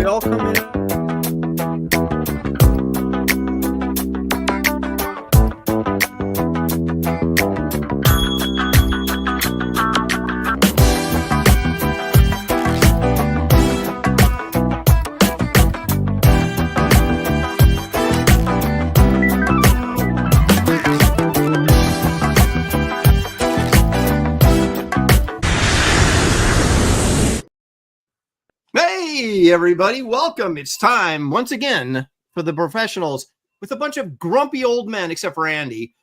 we all come in? Hey, everybody, welcome. It's time once again for the professionals with a bunch of grumpy old men, except for Andy,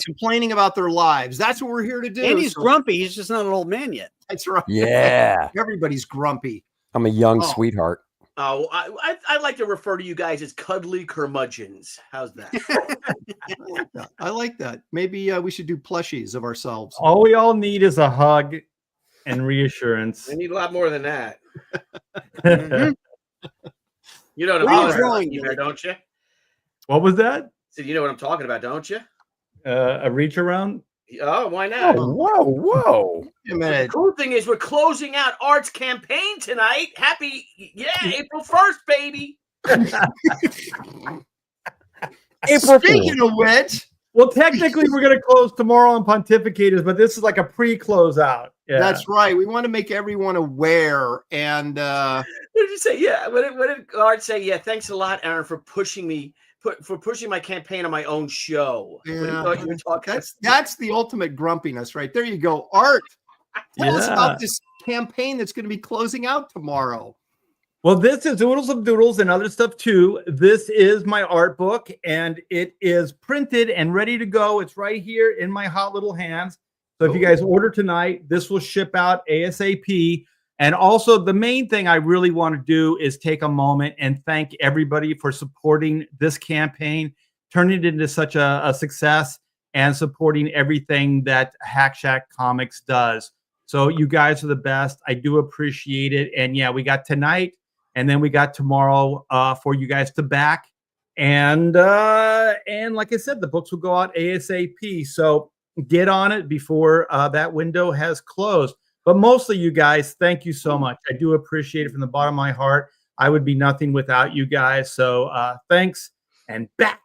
complaining about their lives. That's what we're here to do. Andy's grumpy. He's just not an old man yet. That's right. Yeah. Everybody's grumpy. I'm a young sweetheart. Oh, I'd like to refer to you guys as cuddly curmudgeons. How's that? I like that. Maybe we should do plushies of ourselves. All we all need is a hug and reassurance. I need a lot more than that. Mhm. You know what Where are I'm you talking drawing, about, here, don't you? What was that? So you know what I'm talking about, don't you? A reach around? Oh, why not? Oh, whoa. Wait a The minute. cool thing is we're closing out Art's campaign tonight. Happy, April 1st, baby. Speaking of which, Well, technically, we're going to close tomorrow on Pontificators, but this is like a pre-closeout. Yeah. that's right. We want to make everyone aware. And What did you say? Yeah. What did Art say? Yeah. Thanks a lot, Aaron, for pushing me, for pushing my campaign on my own show. What do you thought you were talking that's the ultimate grumpiness right there. You go, Art. Tell us about this campaign that's going to be closing out tomorrow. Well, this is Oodles of Doodles and other stuff too. This is my art book, and it is printed and ready to go. It's right here in my hot little hands. So if you guys order tonight, this will ship out ASAP. And also, the main thing I really want to do is take a moment and thank everybody for supporting this campaign, turning it into such a success, and supporting everything that Hack Shack Comics does. So you guys are the best. I do appreciate it. And yeah, we got tonight. And then we got tomorrow for you guys to back. And like I said, the books will go out ASAP. So get on it before that window has closed. But mostly, you guys, thank you so much. I do appreciate it from the bottom of my heart. I would be nothing without you guys. So thanks. And back.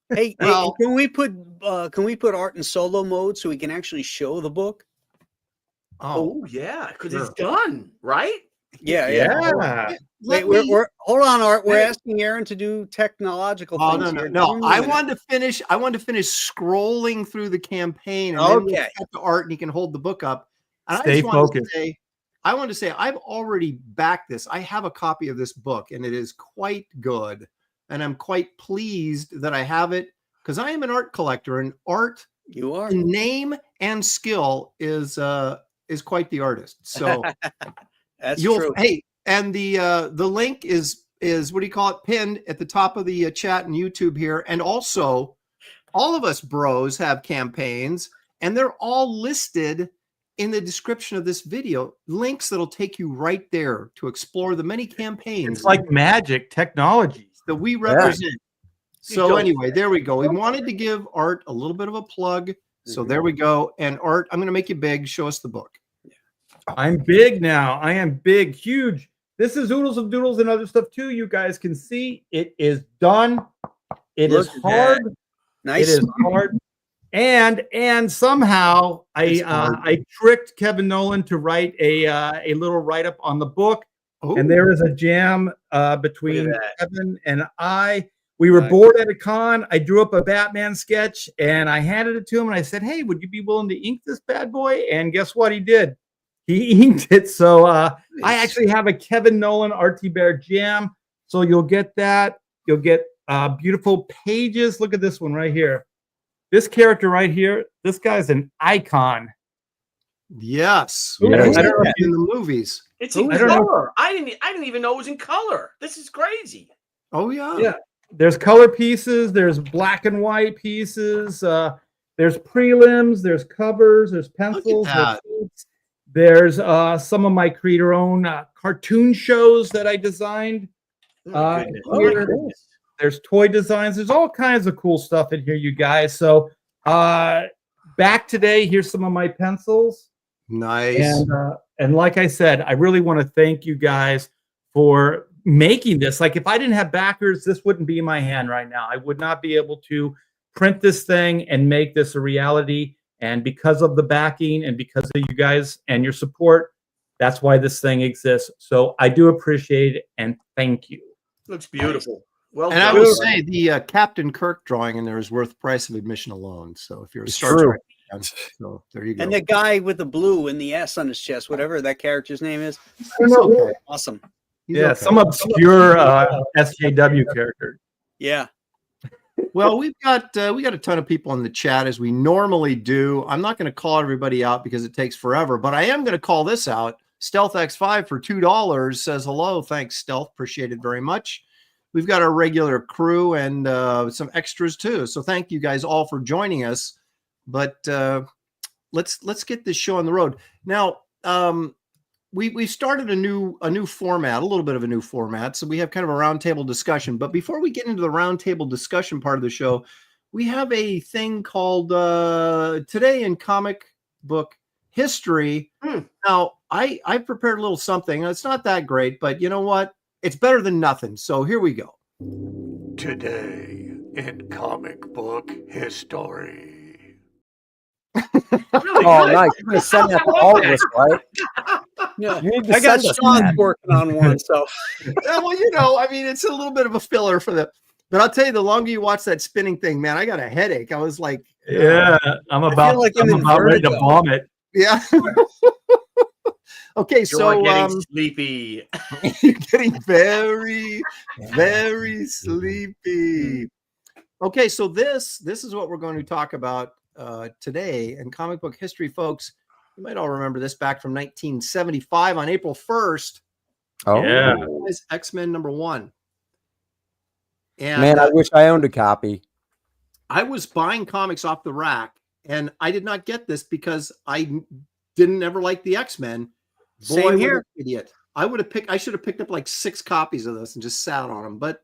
Hey, Well- can we put Art in solo mode so we can actually show the book? Oh, yeah, because Sure. it's done, right? Yeah. Let Wait, me- we're hold on, Art. We're Hey. asking Aaron to do technological Oh, things. no. here. Give him a I minute. wanted to finish scrolling through the campaign, and then we'll Okay. cut to Art, and he can hold the book up. And Stay focused. I wanted to say I've already backed this. I have a copy of this book, and it is quite good. And I'm quite pleased that I have it because I am an art collector, and art, You are. in name and skill, is quite the artist. So That's true. hey, and the link is what do you call it, pinned at the top of the chat and YouTube here. And also, all of us bros have campaigns, and they're all listed in the description of this video. Links that'll take you right there to explore the many campaigns It's like magic technology. that we represent. So don't- anyway, there we go. We wanted to give Art a little bit of a plug. So there we go. And Art, I'm going to make you big. Show us the book. I'm big now. I am big, huge. This is Oodles of Doodles and other stuff too. You guys can see it is done. It is Look at hard. Nice. It is hard. And somehow It's hard. I tricked Kevin Nolan to write a little write up on the book. Oh, And there is a jam between Look at that. Kevin and I. We were Nice. bored at a con. I drew up a Batman sketch and I handed it to him and I said, "Hey, would you be willing to ink this bad boy?" And guess what? He did. He inked it. So I actually have a Kevin Nolan RT Bear jam. So you'll get that. You'll get beautiful pages. Look at this one right here. This character right here. This guy's an icon. yes. Yeah. He's I don't know if in the movies. It's in I don't know. color. I didn't even know it was in color. This is crazy. Oh, yeah. Yeah. There's color pieces, there's black and white pieces, there's prelims, there's covers, there's pencils, that. there's some of my creator own cartoon shows that I designed. Oh my goodness. Oh my goodness. There's toy designs, there's all kinds of cool stuff in here, you guys. So back today, here's some of my pencils. Nice. And like I said, I really want to thank you guys for making this. Like, if I didn't have backers, this wouldn't be in my hand right now. I would not be able to print this thing and make this a reality. And because of the backing and because of you guys and your support, that's why this thing exists. So I do appreciate it and thank you. Looks beautiful. Well And done. I will say the Captain Kirk drawing in there is worth the price of admission alone. So if you're a Star true. Trek fan, so there you go. And the guy with the blue and the S on his chest, whatever that character's name is, He's okay. awesome. He's Yeah, okay. some obscure SJW character. Yeah. Well, we got a ton of people in the chat as we normally do. I'm not going to call everybody out because it takes forever, but I am going to call this out. Stealth X5 for $2 says hello. Thanks, Stealth. Appreciate it very much. We've got our regular crew and some extras too. So thank you guys all for joining us. But let's get this show on the road now. We started a new format, a little bit of a new format. So we have kind of a roundtable discussion. But before we get into the roundtable discussion part of the show, we have a thing called Today in Comic Book History. Now, I prepared a little something. It's not that great, but you know what? It's better than nothing. So here we go. Today in comic book history. Really Oh, good. nice. You're going to send that to all of us, right? Yeah. You need to I got send us Sean that. working on one, so Yeah, well, you know, I mean, it's a little bit of a filler for the. But I'll tell you, the longer you watch that spinning thing, man, I got a headache. I was like, Yeah, I'm about like I'm in ready to vertigo. vomit. yeah. Okay, You're so getting sleepy. you're getting very, very sleepy. Okay, so this is what we're going to talk about today in comic book history, folks. You might all remember this back from 1975 on April 1st. Oh, Yeah. Is X-Men #1. And man, I wish I owned a copy. I was buying comics off the rack, and I did not get this because I didn't ever like the X-Men. Same what here. an idiot. I should have picked up like 6 copies of this and just sat on them. But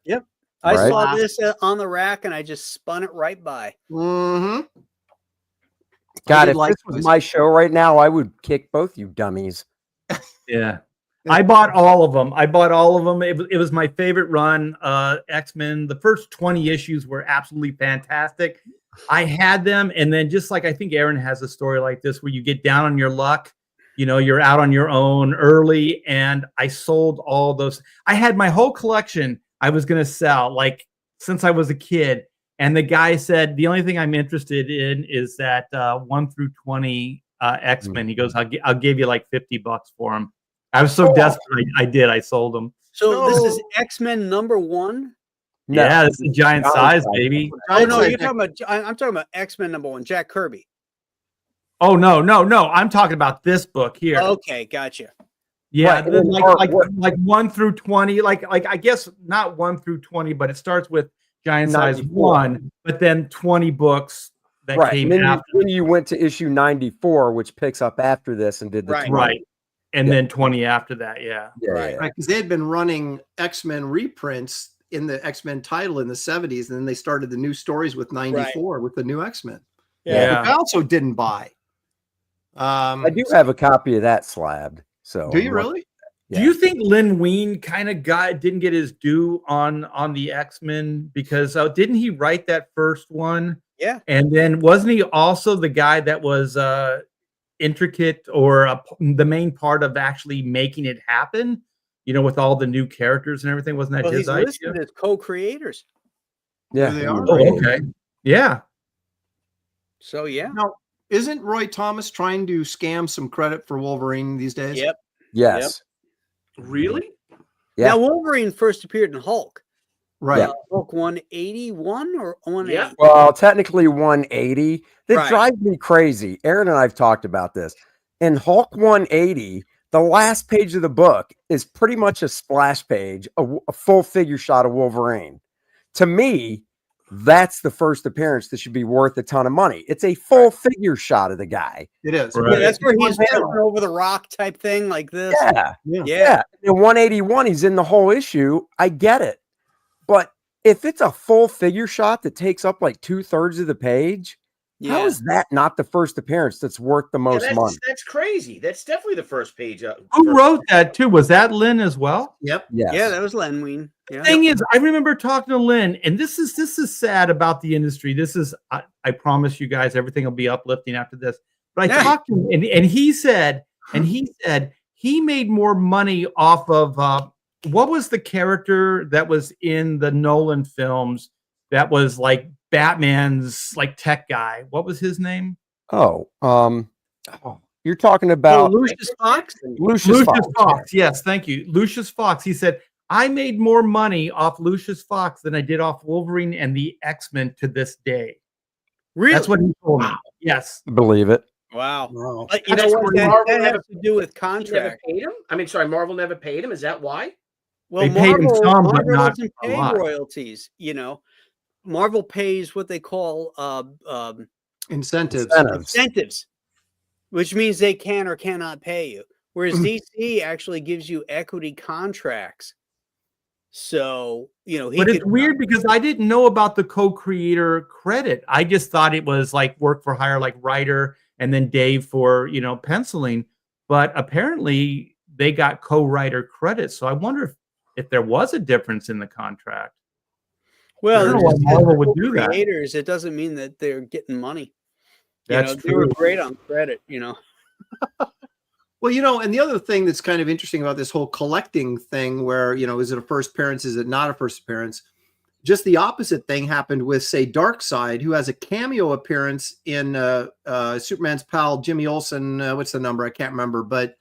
I Right. saw this on the rack and I just spun it right by. mhm. God, did if like this was this. my show right now, I would kick both you dummies. Yeah. I bought all of them. It was my favorite run. X-Men, the first 20 issues were absolutely fantastic. I had them. And then just like I think Aaron has a story like this where you get down on your luck, you know, you're out on your own early. And I sold all those. I had my whole collection I was going to sell like since I was a kid. And the guy said, the only thing I'm interested in is that 1 through 20 X-Men. He goes, I'll give you like $50 for them. I was so desperate. I sold them. So this is No. X-Men #1. No. Yeah, it's a giant Giant size, size. baby. Oh no, Giant you're size. talking about. I'm talking about X-Men #1, Jack Kirby. Oh no. I'm talking about this book here. Okay, gotcha. Yeah, Right, and like 1 through 20, like I guess not 1 through 20, but it starts with giant size 94. 1, but then 20 books that Right. came And then after. then you went to issue 94, which picks up after this and did the Right. 20. Right. And Yeah. then 20 after that, yeah. Yeah, Right. yeah. Right, because they had been running X-Men reprints in the X-Men title in the 70s, and then they started the new stories with 94 with the new X-Men. Yeah. Which I also didn't buy. I do have a copy of that slabbed. So Do you really? Yeah. Do you think Lin Wein kind of didn't get his due on the X-Men because didn't he write that first one? Yeah. And then wasn't he also the guy that was intricate or the main part of actually making it happen? You know, with all the new characters and everything, wasn't that Well, his he's idea? listed as co-creators. Yeah. There they are. Oh, okay. Yeah. So yeah. Now, isn't Roy Thomas trying to scam some credit for Wolverine these days? Yep. Yes. Really? Yeah. Now Wolverine first appeared in Hulk. Right. Hulk 181 or 180. Yeah. Well, technically 180. That Right. drives me crazy. Aaron and I have talked about this. In Hulk 180, the last page of the book is pretty much a splash page, a full figure shot of Wolverine. To me, that's the first appearance that should be worth a ton of money. It's a full figure shot of the guy. It is. Right. Yeah, that's where he's One jumping panel. over the rock type thing like this. Yeah. Yeah. Yeah. In 181, he's in the whole issue. I get it. But if it's a full figure shot that takes up like 2/3 of the page, How is that not the first appearance that's worth the most money? That's crazy. That's definitely the first page. Who wrote that too? Was that Lynn as well? Yep. Yes. Yeah, that was Len Wein. Yeah. The thing is, I remember talking to Lynn, and this is sad about the industry. This is, I promise you guys, everything will be uplifting after this. But I talked to him, and he said he made more money off of what was the character that was in the Nolan films that was like Batman's like tech guy? What was his name? You're talking about Lucius Fox? Lucius Fox. Yes, thank you. Lucius Fox. He said, I made more money off Lucius Fox than I did off Wolverine and the X-Men to this day. Really? That's what he told me. Yes. Believe it. Wow. Wow. But you know what? That has to do with Never contract. paid him. I mean, sorry, Marvel never paid him. Is that why? Well, They paid him some, but Marvel not doesn't a pay lot. royalties. You know, Marvel pays what they call incentives, which means they can or cannot pay you. Whereas DC actually gives you equity contracts. So, you know, But it's weird because I didn't know about the co-creator credit. I just thought it was like work for hire, like writer, and then Dave for, you know, penciling. But apparently they got co-writer credit. So I wonder if there was a difference in the contract. well, I don't know why Marvel would do that. creators, it doesn't mean that they're getting money. That's They were true. great on credit, you know. Well, you know, and the other thing that's kind of interesting about this whole collecting thing where, you know, is it a first appearance? Is it not a first appearance? Just the opposite thing happened with, say, Darkseid, who has a cameo appearance in Superman's pal, Jimmy Olsen. What's the number? I can't remember. But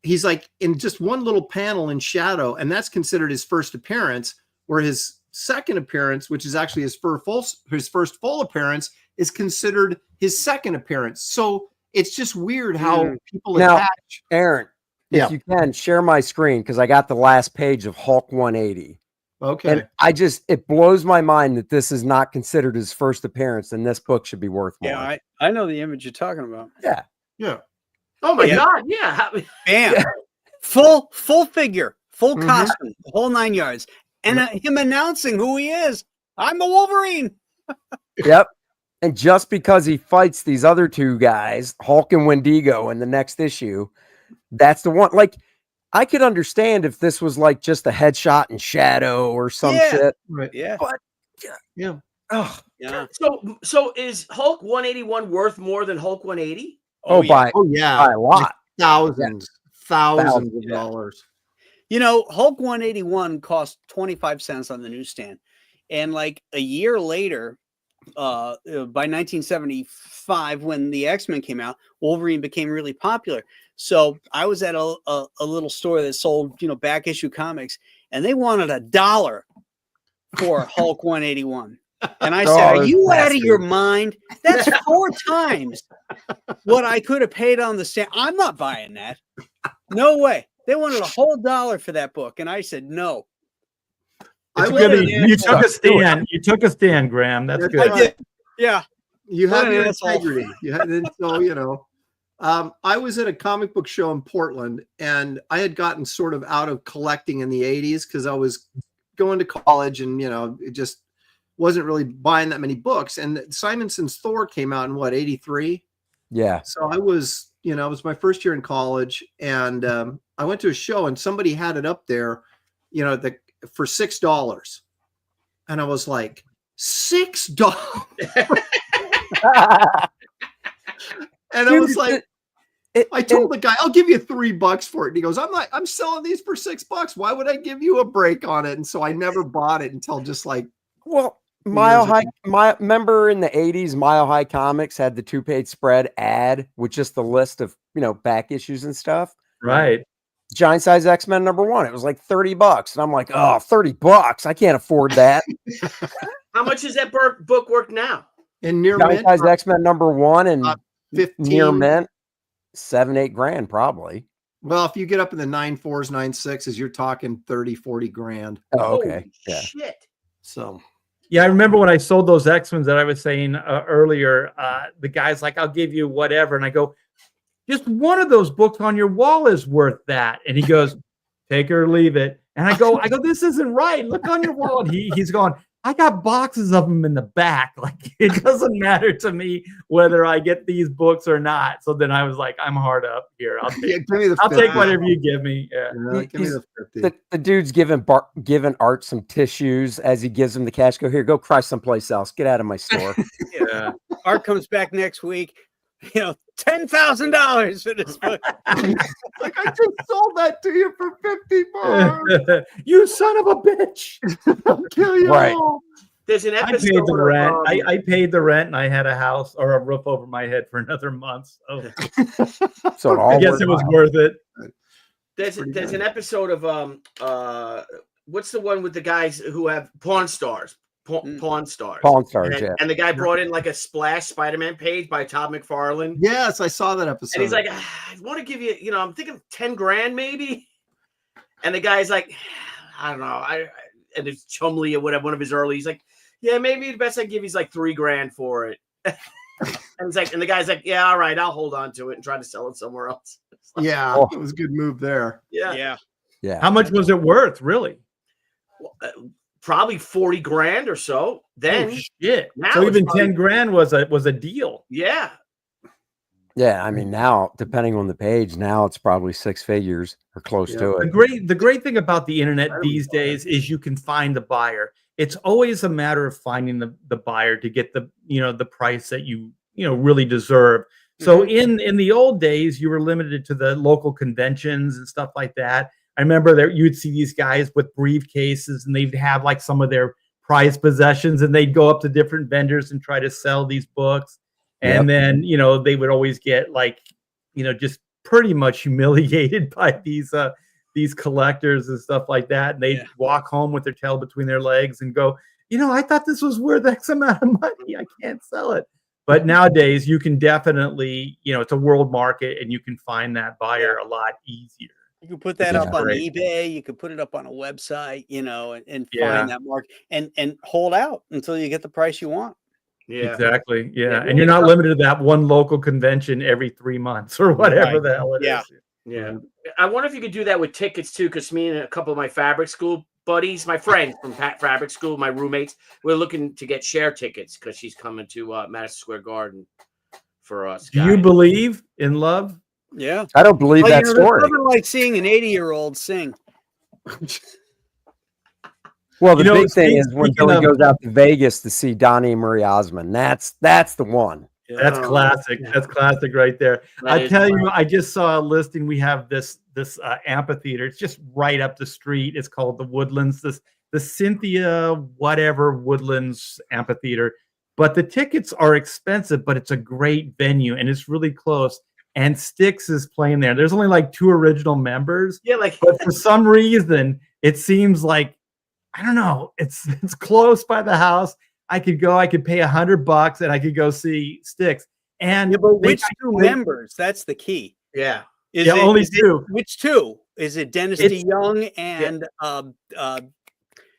he's like in just one little panel in shadow, and that's considered his first appearance, where his second appearance, which is actually his first full appearance, is considered his second appearance. So it's just weird how people attach. Aaron, if you can, share my screen because I got the last page of Hulk 180. Okay. And it blows my mind that this is not considered his first appearance, and this book should be worth more. Yeah, I know the image you're talking about. Yeah. Yeah. Oh my God! Yeah. Bam. Yeah. Full figure, full costume, the whole 9 yards. And him announcing who he is. I'm the Wolverine. Yep. And just because he fights these other two guys, Hulk and Wendigo, in the next issue, that's the one. Like, I could understand if this was like just a headshot in shadow or some shit. Right. Yeah. But Yeah. oh, Yeah. So is Hulk 181 worth more than Hulk 180? by a lot. Thousands Thousands, of dollars. You know, Hulk 181 cost 25 cents on the newsstand. And like a year later, by 1975, when the X-Men came out, Wolverine became really popular. So I was at a little store that sold, you know, back issue comics, and they wanted $1 for Hulk 181. And I said, "Are you out of your mind? That's 4 times what I could have paid on the stand. I'm not buying that. No way." They wanted a whole $1 for that book, and I said no. You took a stand. You took a stand, Graham. That's good. I did. Yeah. You have your That's all. integrity. So, you know, I was at a comic book show in Portland, and I had gotten sort of out of collecting in the 80s because I was going to college and, you know, it just wasn't really buying that many books. And Simonson's Thor came out in 83? Yeah. So I was, you know, it was my first year in college, and I went to a show and somebody had it up there, you know, for $6. And I was like, $6? And I was like, I told the guy, I'll give you $3 for it. And he goes, I'm selling these for $6. Why would I give you a break on it? And so I never bought it until just like, well, remember in the 80s, Mile High Comics had the 2-page spread ad with just the list of, you know, back issues and stuff. Right. Giant Size X-Men #1. It was like $30. And I'm like, oh, $30. I can't afford that. How much is that book worth now? in near Giant mint, Size X-Men #1 and 15. near mint, 7-8 grand probably. Well, if you get up in the 9.4s, 9.6s, you're talking 30-40 grand. Oh, okay. Holy Yeah. shit. So Yeah, I remember when I sold those X-Men that I was saying earlier, the guy's like, I'll give you whatever. And I go, just one of those books on your wall is worth that. And he goes, take it or leave it. And I go, this isn't right. Look on your wall. And he's going, I got boxes of them in the back. Like, it doesn't matter to me whether I get these books or not. So then I was like, I'm hard up here. I'll Yeah, take, give me the I'll 50. take whatever you give me. Yeah. Yeah, give me He's- the 50. The dude's giving Art some tissues as he gives him the cash. Go here, go cry someplace else. Get out of my store. Yeah. Art comes back next week. $10,000 for this book. Like, I just sold that to you for 50 bucks. You son of a bitch. I'll kill you Right. all. There's an I episode paid the of, rent. I paid the rent, and I had a house or a roof over my head for another month. So So it I all guess worked it was out. worth it. There's pretty an good. episode of what's the one with the guys who have Pawn Stars? Pawn Stars. Pawn Stars, and, yeah. and the guy brought in like a Splash Spider-Man page by Todd McFarlane. Yes, I saw that episode. And he's like, I want to give you, I'm thinking 10 grand maybe. And the guy's like, I don't know. And it's Chumley or whatever, one of his early. He's like, yeah, maybe the best I give you is like $3 grand for it. And he's like, and the guy's like, yeah, all right, I'll hold on to it and try to sell it somewhere else. yeah, Oh. it was a good move there. Yeah. Yeah. How much was it worth, really? Well, probably 40 grand or so. Then, Oh, shit. now So it's even probably- 10 grand was a deal. yeah. Yeah. I mean, now, depending on the page, now it's probably 6 figures or close Yeah. to The it. great thing about the internet I don't these know. days is you can find the buyer. It's always a matter of finding the buyer to get the price that you really deserve. So in the old days, you were limited to the local conventions and stuff like that. I remember that you'd see these guys with briefcases and they'd have like some of their prized possessions and they'd go up to different vendors and try to sell these books. And then, they would always get like, just pretty much humiliated by these collectors and stuff like that. And they'd walk home with their tail between their legs and go, I thought this was worth X amount of money. I can't sell it. But nowadays you can definitely, it's a world market and you can find that buyer a lot easier. You can put that Yeah. up on Great. eBay. You could put it up on a website, and Yeah. find that mark and hold out until you get the price you want. Yeah. Exactly. Yeah. Yeah, And you're not limited to that one local convention every 3 months or whatever Right. the hell it is. Yeah. Yeah. I wonder if you could do that with tickets too, because me and a couple of my fabric school buddies, my friends from fabric school, my roommates, we're looking to get share tickets because she's coming to Madison Square Garden for us. Do you believe in love? Yeah. I don't believe that There's story. nothing like seeing an 80-year-old sing. Well, the You know, big thing is when speaking Billy of- goes out to Vegas to see Donnie Marie Osmond. That's the one. That's classic. That's classic right there. I tell you, I just saw a listing. We have this amphitheater. It's just right up the street. It's called the Woodlands. The Cynthia whatever Woodlands Amphitheater. But the tickets are expensive, but it's a great venue and it's really close. And Styx is playing there. There's only like 2 original members, Yeah, like but for some reason, it seems like I don't know. It's close by the house. I could go. I could pay $100 and I could go see Styx. And Yeah, but they which got 2 great- members? That's the key. yeah. Is Yeah, it, only is it- 2. which 2? Is it Dennis It's- DeYoung and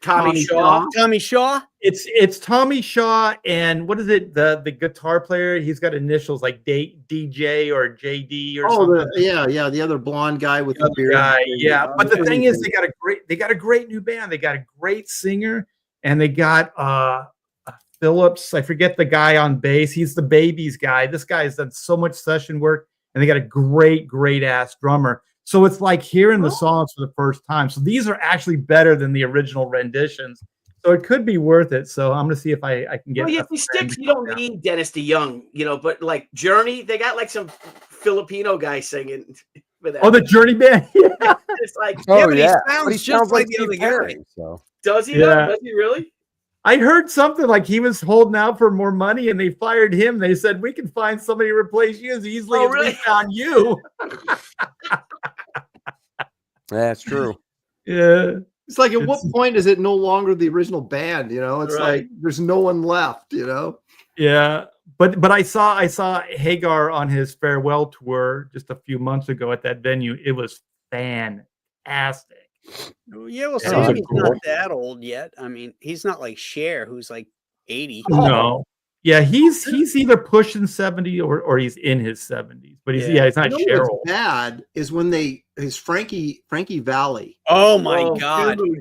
Tommy Shaw. Tommy Shaw? It's Tommy Shaw and what is it? The guitar player. He's got initials like DJ or JD or something. The other blonde guy with the Other beard. guy, yeah. But the thing is, they got a great new band. They got a great singer, and they got Phillips. I forget the guy on bass. He's the Babies guy. This guy's done so much session work, and they got a great ass drummer. So it's like hearing the songs for the first time. So these are actually better than the original renditions. So it could be worth it. So I'm gonna see if I can get. Well, yeah, a if you friend Styx, to you don't come down. need Dennis DeYoung, but like Journey, they got like some Filipino guy singing for that. Oh, the Journey band. Yeah. It's like, Oh but he yeah, sounds but he just sounds like like the other Steve guy. Perry. So does he? Yeah. Though? Does he really? I heard something like he was holding out for more money and they fired him. They said, we can find somebody to replace you as easily Oh, as really? we found you. that's true. Yeah. It's like, at what It's- point is it no longer the original band? It's Right. like there's no one left. Yeah. But I saw Hagar on his farewell tour just a few months ago at that venue. It was fantastic. Yeah, well, Yeah, those are Sammy's not cool. that old yet. I mean, he's not like Cher, who's like 80. No. Yeah, he's either pushing 70 or he's in his 70s. But he's Yeah. he's not What's Cheryl. bad is when his Frankie Valley. Oh my Oh, God. dude.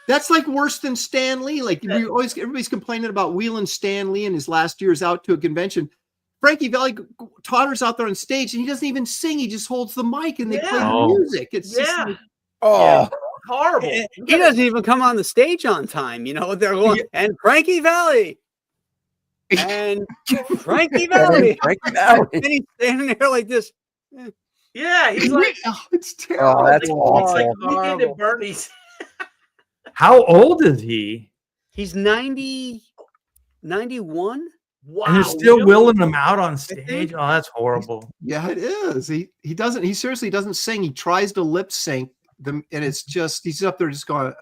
That's like worse than Stan Lee. Like everybody's complaining about wheeling Stan Lee in his last years out to a convention. Frankie Valli totters out there on stage and he doesn't even sing. He just holds the mic and they play the music. It's just like, horrible. He doesn't even come on the stage on time. You know, they're going, and Frankie Valli. And Frankie Valli. And he's standing there like this. Yeah, he's like, it's terrible. Oh, that's it's awful. like Weekend at Bernie's. How old is he? He's 90, 91. And they're still willing him out on stage. Oh, that's horrible. Yeah, it is. He seriously doesn't sing. He tries to lip sync them, and it's just he's up there just going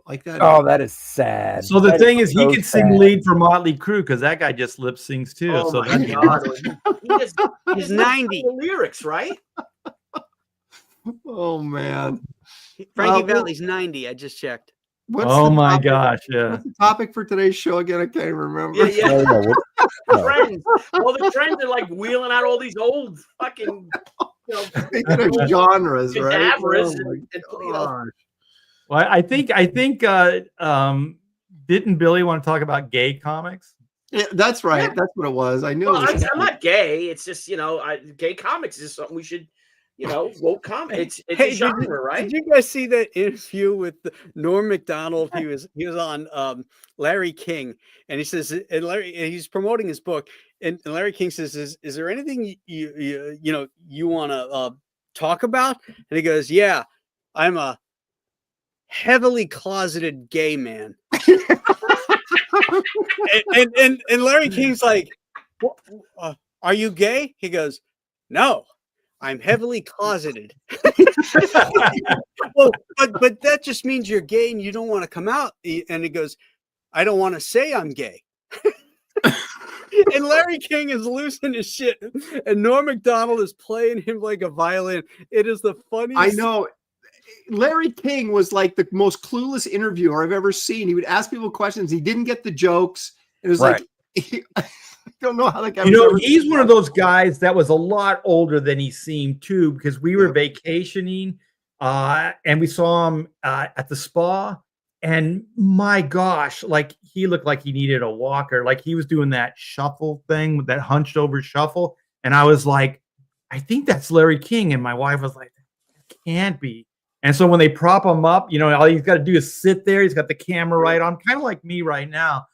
like that. Oh, that is sad. So the thing is, he so could sing lead for Motley Crue because that guy just lip syncs too. Oh So my that's God. He's 90. The lyrics, right? Oh man, Frankie Valli's 90. I just checked. Oh my gosh, yeah. What's the topic for today's show again? I can't remember. Yeah. No. Trends. Well, the trends are like wheeling out all these old fucking Genres, right? cadavers Oh, and, my gosh. Well, I think didn't Billy want to talk about gay comics? Yeah, that's right. Yeah. That's what it was. I knew. Well, it was I'm not gay. It's just gay comics is something we should, woke comics. It's a genre, right? Did you guys see that interview with Norm Macdonald? He was on Larry King, and he says, and he's promoting his book, and Larry King says, "Is there anything you want to talk about?" And he goes, "Yeah, I'm a heavily closeted gay man." and Larry King's like, "Are you gay?" He goes, "No, I'm heavily closeted." Well, but that just means you're gay and you don't want to come out. And he goes, "I don't want to say I'm gay." And Larry King is losing his shit, and Norm Macdonald is playing him like a violin. It is the funniest. I know. Larry King was like the most clueless interviewer I've ever seen. He would ask people questions. He didn't get the jokes. It was like, I don't know how that guy. He's one of those guys that was a lot older than he seemed too, because we were vacationing and we saw him at the spa. And my gosh, like he looked like he needed a walker. Like he was doing that shuffle thing with that hunched over shuffle. And I was like, I think that's Larry King. And my wife was like, it can't be. And so when they prop him up, all he's got to do is sit there. He's got the camera right on, kind of like me right now.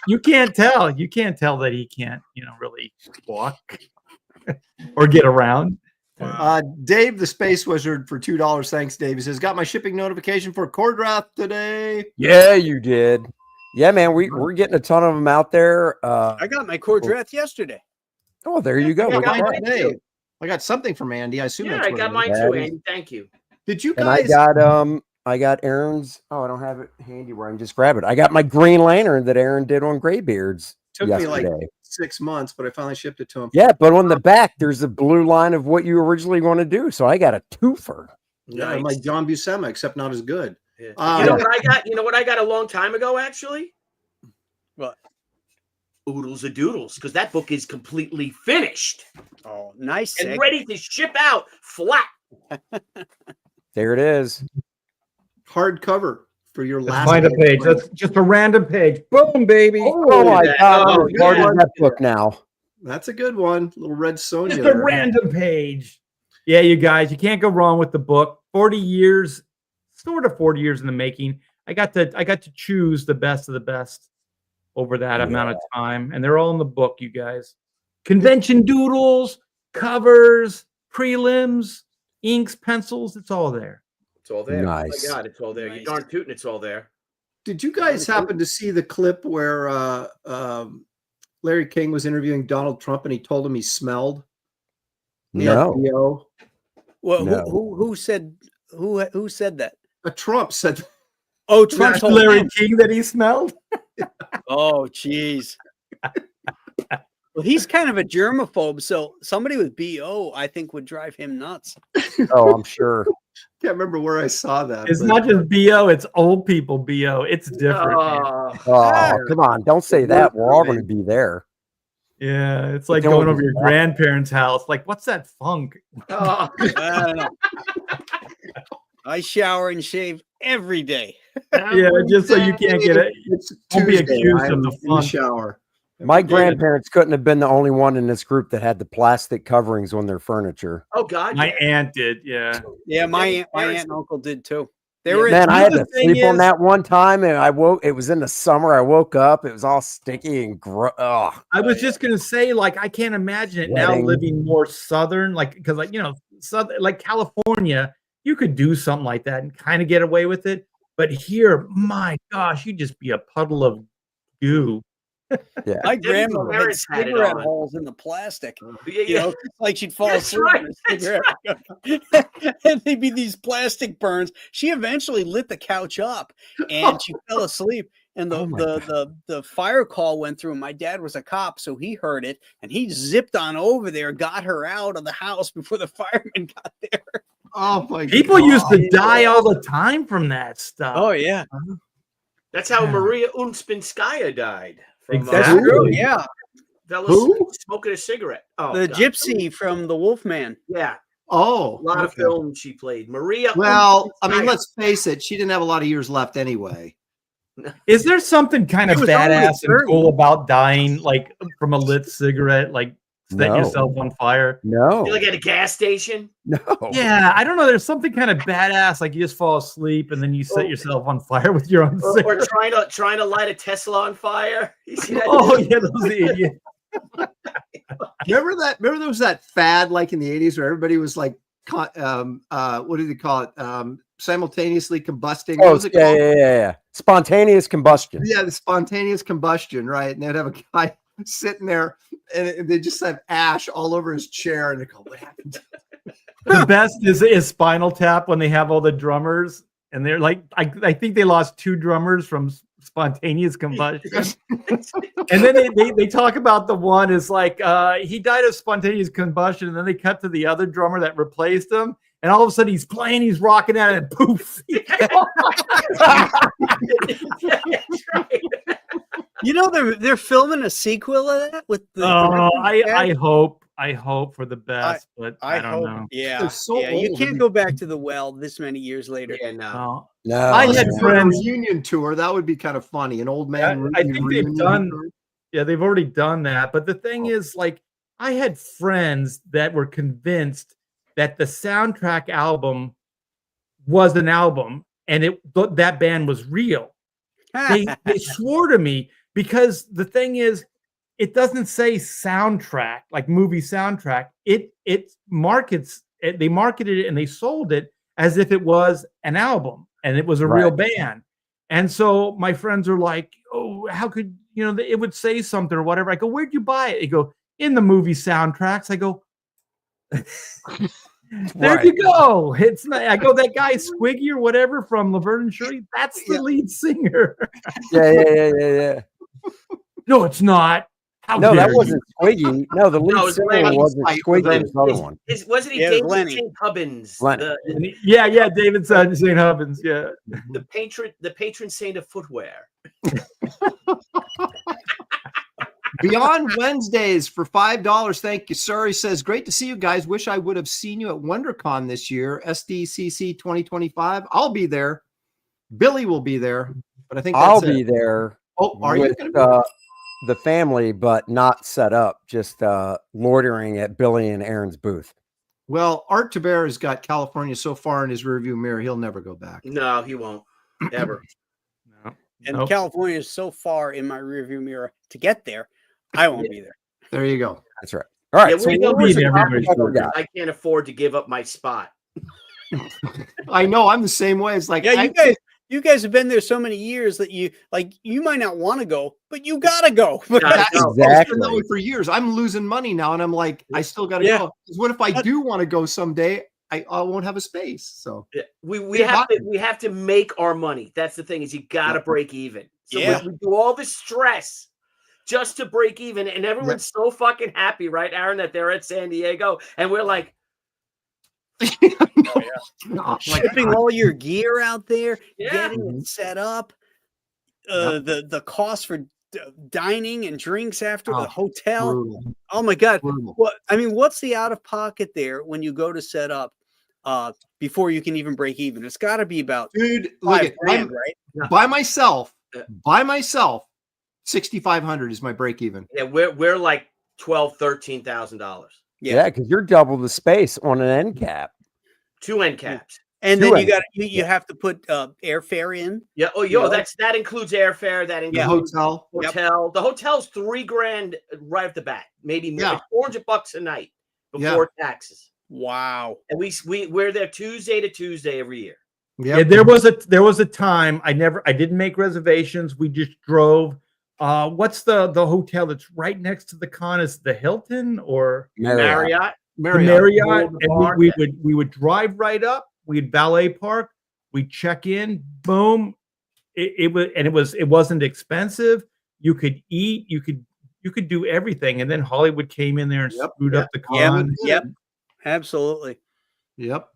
You can't tell. You can't tell that he can't, really walk or get around. Dave, the Space Wizard, for $2. Thanks, Dave. He says, "Got my shipping notification for Cordrath today." Yeah, you did. Yeah, man, we're getting a ton of them out there. I got my Cordrath yesterday. Oh, there you go. I got Look at mine that. today. I got something from Andy. I assume that's I what got it mine is. too, Andy. Thank you. Did you And guys? I got Aaron's. Oh, I don't have it handy where I can just grab it. I got my Green Lantern that Aaron did on Graybeards Took yesterday. me like 6 months, but I finally shipped it to him. Yeah, but on the back there's a blue line of what you originally want to do. So I got a twofer. Yeah, Nice. I'm like John Buscema, except not as good. Yeah. You know what I got? You know what I got a long time ago, actually? What? Oodles of Doodles, because that book is completely finished Oh, nice. and ready to ship out flat. There it is. Hardcover for your last. Find a page. That's just a random page. Boom, baby. Oh my that. God! Oh, I'm part yeah. of that book now. That's a good one. Little red Sonia. Just a there. random page. Yeah, you guys, you can't go wrong with the book. 40 years, sort of 40 years in the making. I got to choose the best of the best over that amount of time, and they're all in the book, you guys. Convention doodles, covers, prelims, inks, pencils, it's all there. It's all there. Nice. Oh my God, it's all there. Nice. You darn tootin', it's all there. Did you guys happen to see the clip where Larry King was interviewing Donald Trump and he told him he smelled? No. BO? Well, No. who said that? Trump said. Oh, Trump told Larry him. King that he smelled. Oh, jeez. Well, he's kind of a germaphobe, so somebody with BO, I think, would drive him nuts. Oh, I'm sure. Can't remember where I saw that. It's but- not just BO, it's old people BO. It's different. man. Oh, come on. Don't say that. We're all going to be there. Yeah, it's like Don't going do over your that. grandparents' house. Like, what's that funk? Oh, I don't know. I shower and shave every day. Yeah, just so you can't get it. It's Don't be Tuesday. accused I'm of the in the fun. shower. My grandparents couldn't have been the only one in this group that had the plastic coverings on their furniture. Oh God, My yeah. aunt did, yeah. Yeah, my Parents- aunt and uncle did too. They Yeah, were Man, I had the to thing sleep on is- that one time, and I woke. It was in the summer. I woke up. It was all sticky and oh, I was just gonna say, like, I can't imagine it now Sweating. living more southern, like, because, like, you know, southern, like California, you could do something like that and kind of get away with it. But here, my gosh, you'd just be a puddle of goo. yeah. my Debbie's grandmother had parents had it cigarette on. holes in the plastic. Yeah, You know, like she'd fall That's asleep right, in a that's cigarette. And they'd be these plastic burns. She eventually lit the couch up and she fell asleep. And Oh my the fire call went through. My dad was a cop, so he heard it and he zipped on over there, got her out of the house before the firemen got there. Oh my People God. used to die all the time from that stuff. Oh yeah, That's how Yeah. Maria Unspinskaya died. From, Exactly. that's true. Absolutely. Yeah, fell Who? asleep smoking a cigarette. Oh, the God. gypsy from the Wolfman. Yeah, Oh, a lot of okay. films she played. Maria. Well, I mean, Unspinskaya. let's face it. She didn't have a lot of years left anyway. Is there something kind of It was only badass and 30. cool about dying, like, from a lit cigarette, like setting No. yourself on fire? No, You're like at a gas station. no. Yeah, I don't know. There's something kind of badass, like you just fall asleep and then you set yourself on fire with your own Or cigarette. trying to light a Tesla on fire. You see that? Oh yeah, those idiots. Remember that? Remember there was that fad like in the 80s where everybody was like, what do they call it? Simultaneously combusting. What Oh, was it yeah, called? yeah. Spontaneous combustion. Yeah, the spontaneous combustion, right? And they'd have a guy sitting there and they just have ash all over his chair and they go, what happened? The best is Spinal Tap when they have all the drummers and they're like, I think they lost 2 drummers from spontaneous combustion. And then they talk about the one is like he died of spontaneous combustion, and then they cut to the other drummer that replaced him, and all of a sudden he's playing, he's rocking out, and poof. That's right. You know they're filming a sequel of that with the. Oh, director's I hope for the best, but I don't hope. know. Yeah, They're so yeah. You old. can't go back to the well this many years later. Yeah, no. Oh, No, I had For a friends- reunion tour. That would be kind of funny. An old man. I think they've reunion done- tour. yeah, they've already done that. But the thing is, like, I had friends that were convinced that the soundtrack album was an album and that band was real. They swore to me, because the thing is, it doesn't say soundtrack, like movie soundtrack. It markets it, they marketed it and they sold it as if it was an album and it was a real band. And so my friends are like, oh, how could, you know, it would say something or whatever. I go, where'd you buy it? They go, in the movie soundtracks. I go, there you go. It's not, I go, that guy Squiggy or whatever from Laverne and Shirley, that's the lead singer. Yeah. No, it's not. How No, that dare wasn't Squiggy. No, the No, lead it's singer Lenny. wasn't Squiggy. It was the other one. Wasn't he Yeah, it was David Lenny. St. Hubbins? Lenny. The, Yeah, David St. Hubbins. Yeah. the patron saint of footwear. Beyond Wednesdays for $5. Thank you, sir. He says, great to see you guys. Wish I would have seen you at WonderCon this year, SDCC 2025. I'll be there. Billy will be there, but I think that's I'll be there. Oh, are you with going to be? the family, but not set up, just loitering at Billy and Aaron's booth. Well, Art Taber has got California so far in his rearview mirror, he'll never go back. No, he won't. Ever. No. And Nope. California is so far in my rearview mirror to get there, I won't be there. There you go. That's right. All right. Yeah, so we we'll know be where's there, the everybody. problem. Yeah. I can't afford to give up my spot. I know. I'm the same way. It's like, Yeah, you guys have been there so many years that you might not want to go, but you gotta go. Gotta go. It's been that Exactly. way for years. I'm losing money now, and I'm like, I still got to Yeah. go. 'Cause what if I do want to go someday? I won't have a space. So Yeah, we Yeah, have to make our money. That's the thing, is you gotta break even. So Yeah. we do all this stress just to break even, and everyone's so fucking happy, right, Aaron, that they're at San Diego, and we're like, Oh my Shipping God. all your gear out there, Yeah. getting it set up, the cost for dining and drinks after Oh, the hotel. Brutal. Oh my God. Brutal. What I mean, what's the out of pocket there when you go to set up? before you can even break even. It's got to be about Dude, look $5 at grand, right? by myself, 6,500 is my break even. Yeah, we're like $12,000-$13,000. Yeah, because you're double the space on an end cap. 2 end caps. And Two then you end got caps. you have to put airfare in. Yeah. Oh, You know? that includes airfare. That The includes hotel. hotel. The hotel's $3,000 right off the bat. Maybe more. Yeah. It's $400 a night before taxes. Wow. And we're there Tuesday to Tuesday every year. Yeah, there was a time I didn't make reservations. We just drove. What's the hotel that's right next to the con? Is the Hilton or Marriott? The Marriott, and we would drive right up. We'd valet park. We'd check in. Boom. It wasn't expensive. You could eat. You could do everything. And then Hollywood came in there and screwed up the con. Yep. Absolutely. Yep.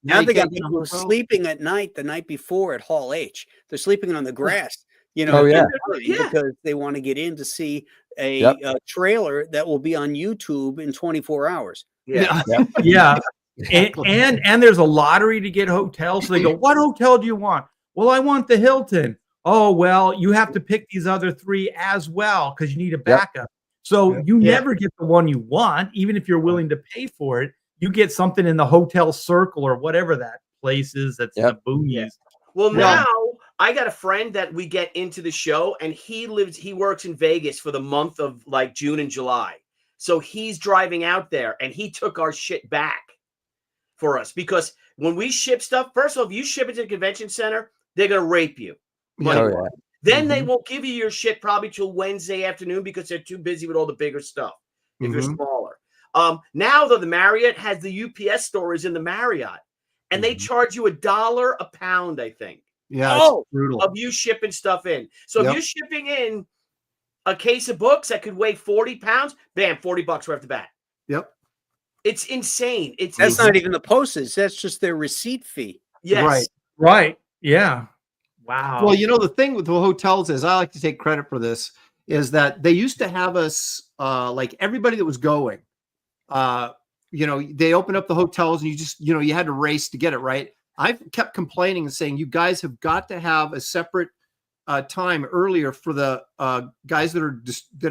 Now they got can't get a people hotel. sleeping at night the night before at Hall H. They're sleeping on the grass, Oh, yeah. because they want to get in to see a trailer that will be on YouTube in 24 hours. Yeah. Yeah. Exactly. And there's a lottery to get hotels. So they go, what hotel do you want? Well, I want the Hilton. Oh, well, you have to pick these other 3 as well because you need a backup. So you never get the one you want, even if you're willing to pay for it. You get something in the hotel circle or whatever that place is that's in the boonies. Yeah. Well, now I got a friend that we get into the show, and he works in Vegas for the month of like June and July. So he's driving out there, and he took our shit back for us because when we ship stuff, first of all, if you ship it to the convention center, they're going to rape you. Then they won't give you your shit probably till Wednesday afternoon because they're too busy with all the bigger stuff if you're smaller. Now, though, the Marriott has the UPS stores in the Marriott, and they charge you $1 a pound, I think. Yeah, it's brutal. Of you shipping stuff in. So if you're shipping in a case of books that could weigh 40 pounds, bam, $40 right off the bat. Yep. It's insane. That's not even the postage. That's just their receipt fee. Yes. Right. Yeah. Wow. Well, the thing with the hotels is, I like to take credit for this, is that they used to have us, like everybody that was going, they opened up the hotels and you just, you had to race to get it right. I've kept complaining and saying, you guys have got to have a separate time earlier for the guys that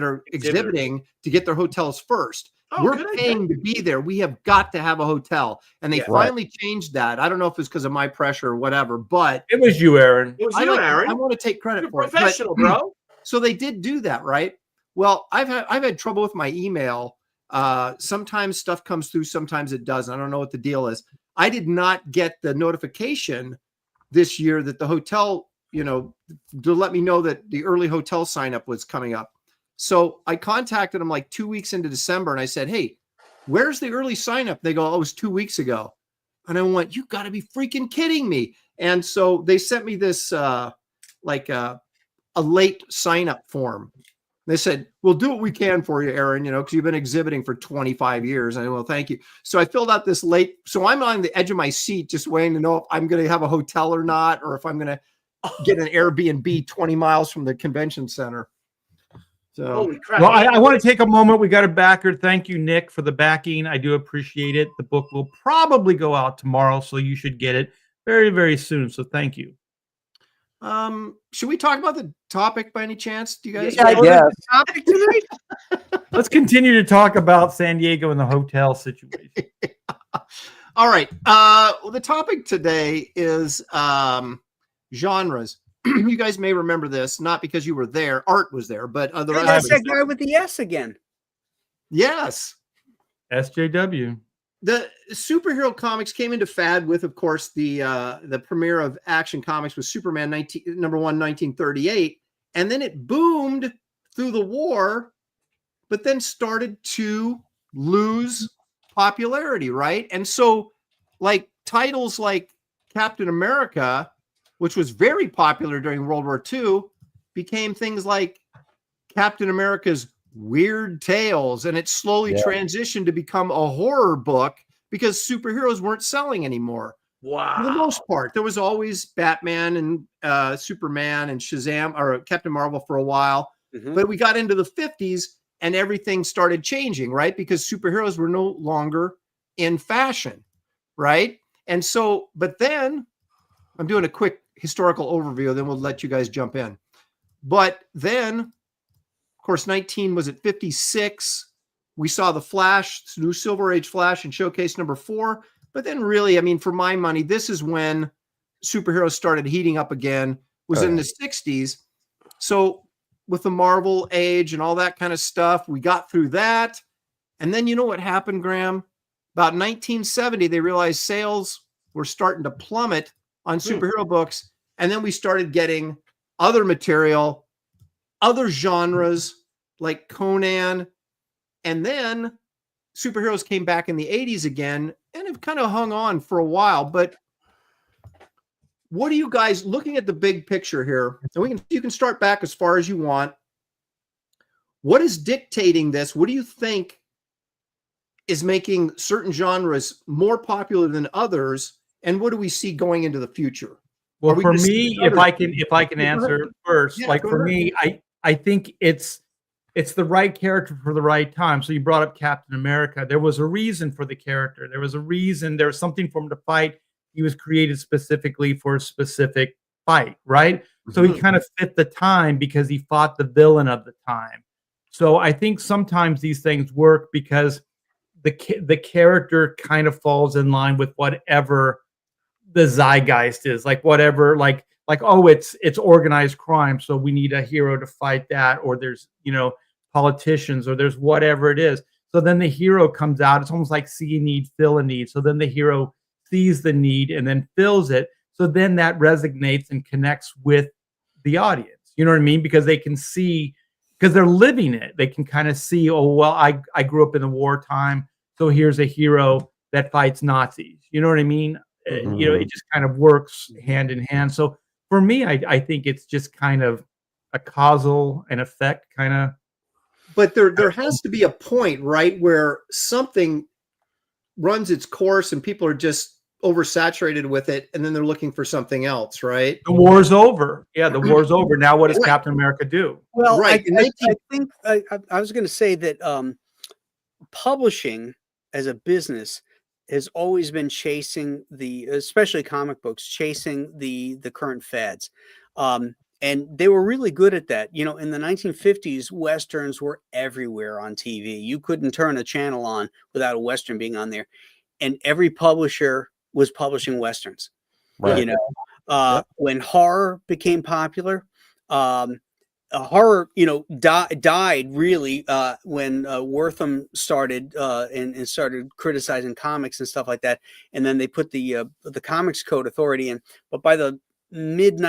are exhibiting to get their hotels first. We're paying to be there. We have got to have a hotel. And they finally changed that. I don't know if it's because of my pressure or whatever, but it was you, Aaron. It was you, Aaron. I want to take credit for it. Professional, bro. So they did do that, right? Well, I've had trouble with my email. Sometimes stuff comes through, sometimes it doesn't. I don't know what the deal is. I did not get the notification this year that the hotel, to let me know that the early hotel sign up was coming up. So I contacted them like 2 weeks into December and I said, hey, where's the early sign up? They go, oh, it was 2 weeks ago. And I went, you got to be freaking kidding me. And so they sent me this like a late sign up form. They said, we'll do what we can for you, Aaron, because you've been exhibiting for 25 years. I said, well, thank you. So I filled out this late. So I'm on the edge of my seat just waiting to know if I'm going to have a hotel or not, or if I'm going to get an Airbnb 20 miles from the convention center. So, holy crap. Well, I want to take a moment. We got a backer. Thank you, Nick, for the backing. I do appreciate it. The book will probably go out tomorrow, so you should get it very, very soon. So thank you. Should we talk about the topic by any chance? Do you guys? Yeah. Topic tonight? Let's continue to talk about San Diego and the hotel situation. All right. Well, the topic today is genres. You guys may remember this, not because you were there. Art was there, but the rest That's of that guy with the S again. Yes. SJW. The superhero comics came into fad with, of course, the premiere of Action Comics with Superman #1, 1938, and then it boomed through the war, but then started to lose popularity, right? And so, like titles like Captain America, which was very popular during World War II, became things like Captain America's Weird Tales, and it slowly transitioned to become a horror book because superheroes weren't selling anymore. Wow. For the most part, there was always Batman and Superman and Shazam or Captain Marvel for a while, but we got into the 50s and everything started changing, right? Because superheroes were no longer in fashion, right? And so, but then I'm doing a quick historical overview, then we'll let you guys jump in. But then, of course, 19 was at 56. We saw the Flash, new Silver Age Flash, and Showcase number 4. But then, really, I mean, for my money, this is when superheroes started heating up again. Was in the 60s. So with the Marvel age and all that kind of stuff, we got through that. And then you know what happened, Graham? About 1970, they realized sales were starting to plummet on superhero books. And then we started getting other material, other genres like Conan. And then superheroes came back in the 80s again and have kind of hung on for a while. But what are you guys looking at the big picture here? And you can start back as far as you want. What is dictating this? What do you think is making certain genres more popular than others? And what do we see going into the future? Well, for me, if I can answer first, Yeah, like for me, I think it's the right character for the right time. So you brought up Captain America. There was a reason for the character. There was a reason. There was something for him to fight. He was created specifically for a specific fight, right? So he kind of fit the time because he fought the villain of the time. So I think sometimes these things work because the character kind of falls in line with whatever the zeitgeist is, like whatever, like oh, it's organized crime, so we need a hero to fight that, or there's politicians, or there's whatever it is. So then the hero comes out. It's almost like see a need, fill a need. So then the hero sees the need and then fills it. So then that resonates and connects with the audience. You know what I mean? Because they can see, because they're living it. They can kind of see, oh, well, I grew up in the wartime. So here's a hero that fights Nazis. You know what I mean? It just kind of works hand in hand. So for me, I think it's just kind of a causal and effect kind of. But there has to be a point, right, where something runs its course and people are just oversaturated with it, and then they're looking for something else, right? The war's over. Yeah, the war's over. Now what does Captain America do? Well, Right. I think I was going to say that publishing as a business has always been chasing especially comic books, chasing the current fads. And they were really good at that. In the 1950s, Westerns were everywhere on TV. You couldn't turn a channel on without a Western being on there. And every publisher was publishing Westerns. Right. When horror became popular, horror, died really when Wortham started and started criticizing comics and stuff like that. And then they put the Comics Code Authority in. But by the early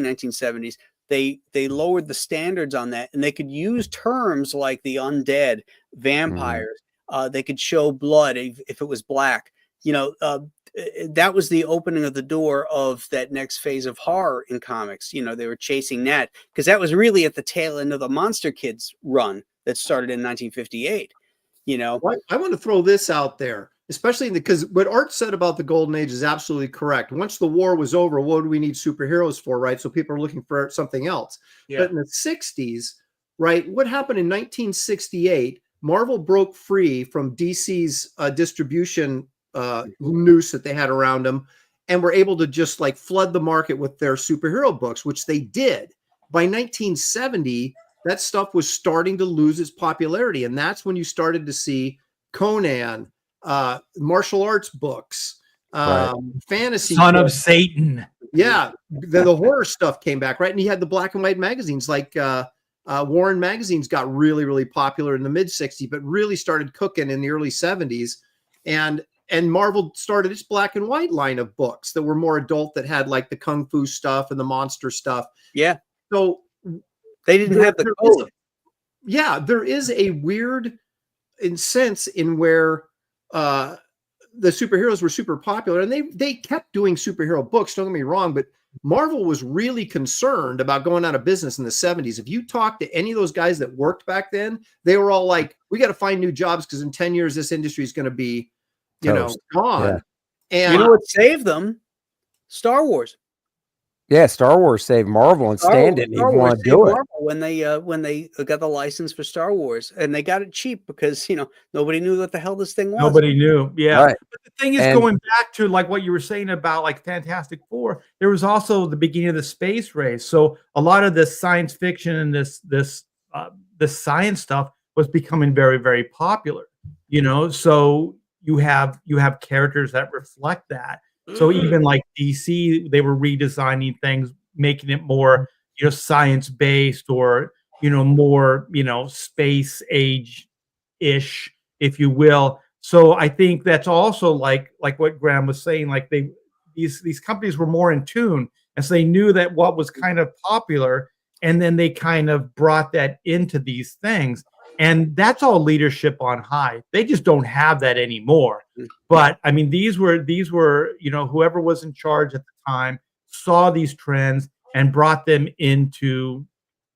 1970s, they lowered the standards on that, and they could use terms like the undead, vampires. They could show blood if it was black. That was the opening of the door of that next phase of horror in comics. They were chasing that because that was really at the tail end of the Monster Kids run that started in 1958. I want to throw this out there, especially because what Art said about the Golden Age is absolutely correct. Once the war was over, what do we need superheroes for, right? So people are looking for something else. Yeah. But in the 60s, right, what happened in 1968, Marvel broke free from DC's distribution noose that they had around them, and were able to just like flood the market with their superhero books, which they did. By 1970, that stuff was starting to lose its popularity, and that's when you started to see Conan, martial arts books, fantasy, Son books. of Satan. Yeah, the horror stuff came back, right? And you had the black and white magazines like Warren magazines got really, really popular in the mid 60s, but really started cooking in the early 70s. And Marvel started its black and white line of books that were more adult, that had like the kung fu stuff and the monster stuff. Yeah. So they didn't have the code. There is a weird sense in where the superheroes were super popular, and they kept doing superhero books. Don't get me wrong, but Marvel was really concerned about going out of business in the 70s. If you talk to any of those guys that worked back then, they were all like, we got to find new jobs because in 10 years, this industry is going to be, gone. Yeah. And You know what saved them? Star Wars. Yeah, Star Wars saved Marvel, and Stan didn't Star even Wars want to saved do it. Marvel when they got the license for Star Wars, and they got it cheap because nobody knew what the hell this thing was. Nobody knew. Yeah. Right. But the thing is, And- going back to like what you were saying about like Fantastic Four, there was also the beginning of the space race. So a lot of this science fiction and this science stuff was becoming very, very popular. So you have characters that reflect that. So even like DC, they were redesigning things, making it more, science based or, more, space age ish, if you will. So I think that's also like what Graham was saying, like these companies were more in tune. And so they knew that what was kind of popular, and then they kind of brought that into these things. And that's all leadership on high. They just don't have that anymore. But I mean, these were, whoever was in charge at the time saw these trends and brought them into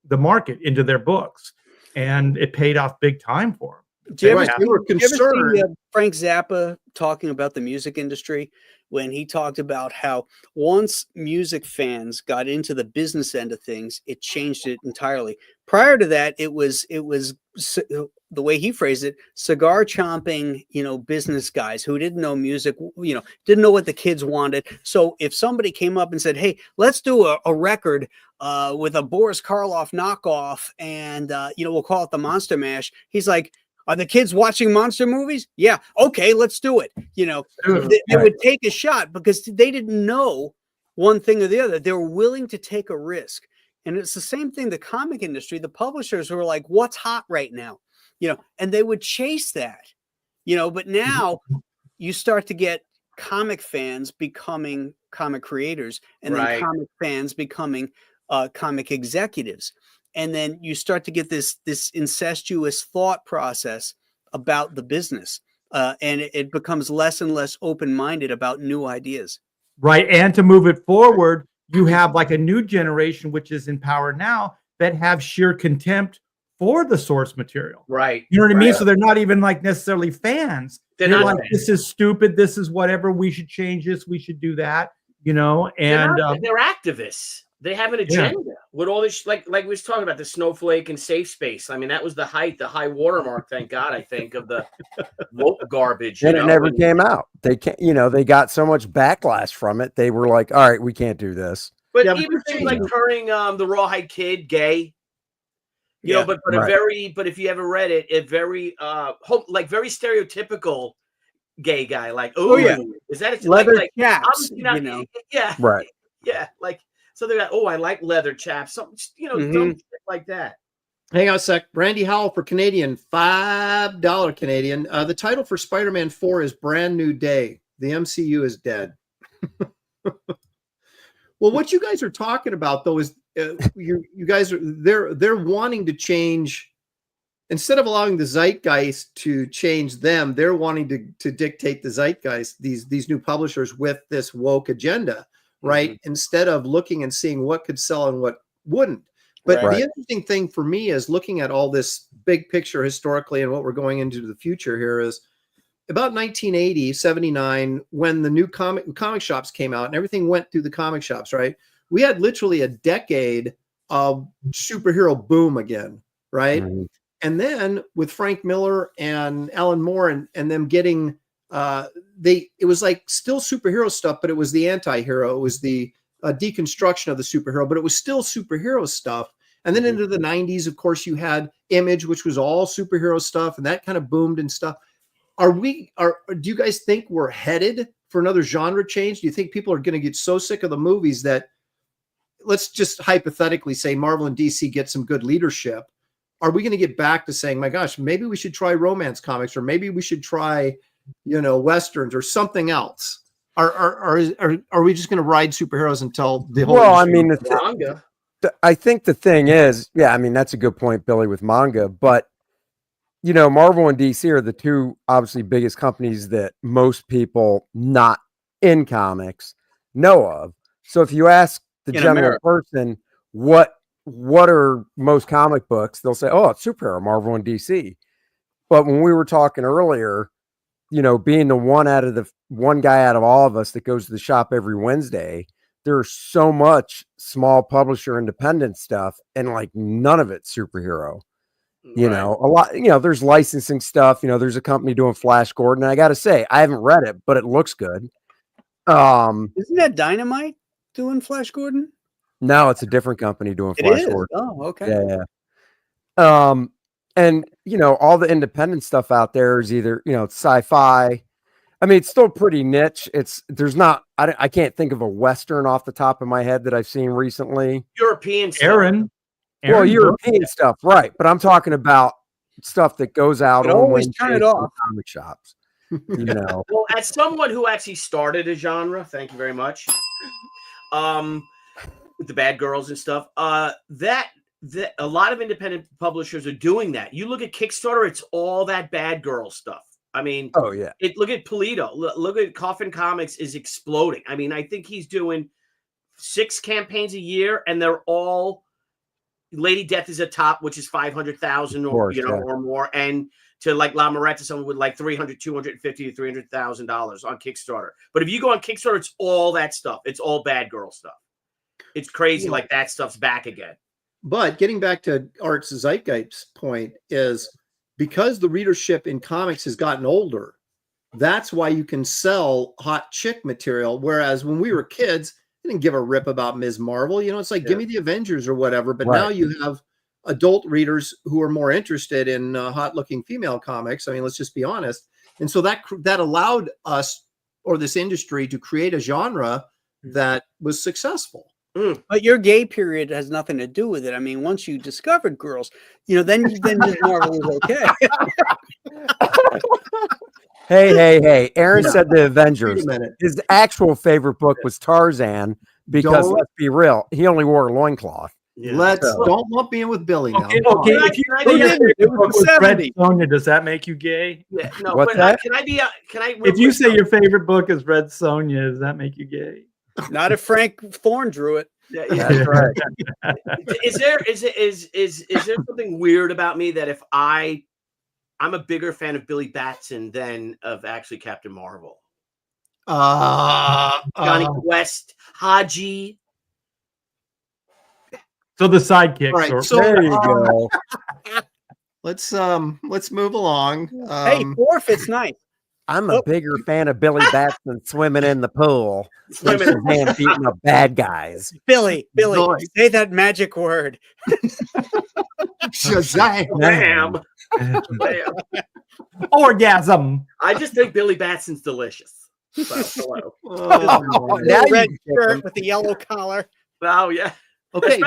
the market, into their books. And it paid off big time for them. They were concerned. See, Frank Zappa talking about the music industry when he talked about how once music fans got into the business end of things, it changed it entirely. Prior to that, it was the way he phrased it, cigar chomping, business guys who didn't know music, didn't know what the kids wanted. So if somebody came up and said, "Hey, let's do a record with a Boris Karloff knockoff, and we'll call it the Monster Mash," he's like, "Are the kids watching monster movies? Yeah. Okay, let's do it." They would take a shot because they didn't know one thing or the other. They were willing to take a risk. And it's the same thing, the comic industry, the publishers were like, "What's hot right now?" And they would chase that, but now you start to get comic fans becoming comic creators, and then comic fans becoming comic executives. And then you start to get this incestuous thought process about the business, and it becomes less and less open-minded about new ideas. Right. And to move it forward, you have like a new generation, which is in power now, that have sheer contempt for the source material. Right. You know what I mean? So they're not even like necessarily fans. They're They're not like, fans. "This is stupid. This is whatever. We should change this. We should do that." And they're activists. They have an agenda with all this, like we was talking about the snowflake and safe space. I mean, that was the high watermark. Thank God, I think, of the woke garbage. And it never came out. They can't, they got so much backlash from it. They were like, "All right, we can't do this." But even things like turning the Rawhide Kid gay, but but if you ever read it, very very stereotypical gay guy, like, "Oh yeah, is that a leather like chaps?" Yeah, right, yeah, like. So they're like, "Oh, I like leather chaps." Something, dumb shit like that. Hang on a sec. Brandy Howell for Canadian, $5 Canadian. The title for Spider-Man 4 is Brand New Day. The MCU is dead. Well, what you guys are talking about, though, is you guys are they're wanting to change. Instead of allowing the zeitgeist to change them, they're wanting to dictate the zeitgeist, these new publishers, with this woke agenda. Right. Instead of looking and seeing what could sell and what wouldn't. But the interesting thing for me is looking at all this big picture historically and what we're going into the future here is about 1980, 79, when the new comic shops came out and everything went through the comic shops. Right. We had literally a decade of superhero boom again. Right. And then with Frank Miller and Alan Moore and them getting it was like still superhero stuff, but it was the anti-hero. It was the deconstruction of the superhero, but it was still superhero stuff. And then into the 90s, of course, you had Image, which was all superhero stuff, and that kind of boomed and stuff. Do you guys think we're headed for another genre change? Do you think people are going to get so sick of the movies that, let's just hypothetically say Marvel and DC get some good leadership? Are we going to get back to saying, my gosh, maybe we should try romance comics, or maybe we should try westerns or something else? Are we just going to ride superheroes until the whole? Well, I mean, manga. I think the thing is, I mean, that's a good point, Billy, with manga. But Marvel and DC are the two obviously biggest companies that most people not in comics know of. So if you ask the general person what are most comic books, they'll say, "Oh, it's superhero, Marvel and DC." But when we were talking earlier, being the one guy out of all of us that goes to the shop every Wednesday, there's so much small publisher independent stuff, and like none of it's superhero. You Right. know, a lot, you know, there's licensing stuff. You know, there's a company doing Flash Gordon. And I got to say, I haven't read it, but it looks good. Isn't that Dynamite doing Flash Gordon? No, it's a different company doing It Flash is. Gordon. Oh, okay. Yeah, yeah. And you know, all the independent stuff out there is either, you know, it's sci-fi. I mean, it's still pretty niche. There's not, I can't think of a Western off the top of my head that I've seen recently. European stuff. Aaron. Well, Aaron's book. European stuff, right? But I'm talking about stuff that goes out But on always turn it Wednesdays in off. comic shops. You know, Well, as someone who actually started a genre, thank you very much. With the bad girls and stuff, that a lot of independent publishers are doing that. You look at Kickstarter, it's all that bad girl stuff. I mean, oh yeah, look at Polito. Look at Coffin Comics is exploding. I mean, I think he's doing 6 campaigns a year, and they're all Lady Death is a top, which is 500,000 or course, you know yeah. or more, and to like La Moretta, someone with like $250,000 to $300,000 on Kickstarter. But if you go on Kickstarter, it's all that stuff. It's all bad girl stuff. It's crazy. Yeah. Like that stuff's back again. But getting back to Art's Zeitgeist's point is because the readership in comics has gotten older, that's why you can sell hot chick material. Whereas when we were kids, they didn't give a rip about Ms. Marvel. You know, it's like, give me the Avengers or whatever. But Right. now you have adult readers who are more interested in hot-looking female comics. I mean, let's just be honest. And so that allowed us or this industry to create a genre that was successful. But your gay period has nothing to do with it. I mean, once you discovered girls, you know, then Ms. Marvel was okay. Hey. Aaron Yeah. said the Avengers. Wait a minute. His actual favorite book was Tarzan because Don't- let's be real, he only wore a loincloth. Don't lump me in with Billy now. Okay. Come on. If you Can I say be your a- favorite it was book was the Red 70s. Sonja, does that make you gay? Yeah, no, What's but that? can I be? Can I? If you say your favorite book is Red Sonja, does that make you gay? Not if Frank Thorne drew it. yeah, That's right. is there something weird about me that if I'm a bigger fan of Billy Batson than of actually Captain Marvel? Johnny Quest, Haji. So the sidekicks. All right, or- so There you go. let's move along. Hey, forfeit's nice. I'm a bigger fan of Billy Batson swimming in the pool than Swimming. Shazam beating up bad guys. Billy, Billy. say that magic word. Shazam. Bam. Bam. Orgasm. I just think Billy Batson's delicious. So, hello. Oh, Now you Red get shirt them. with the yellow collar. Oh yeah. okay,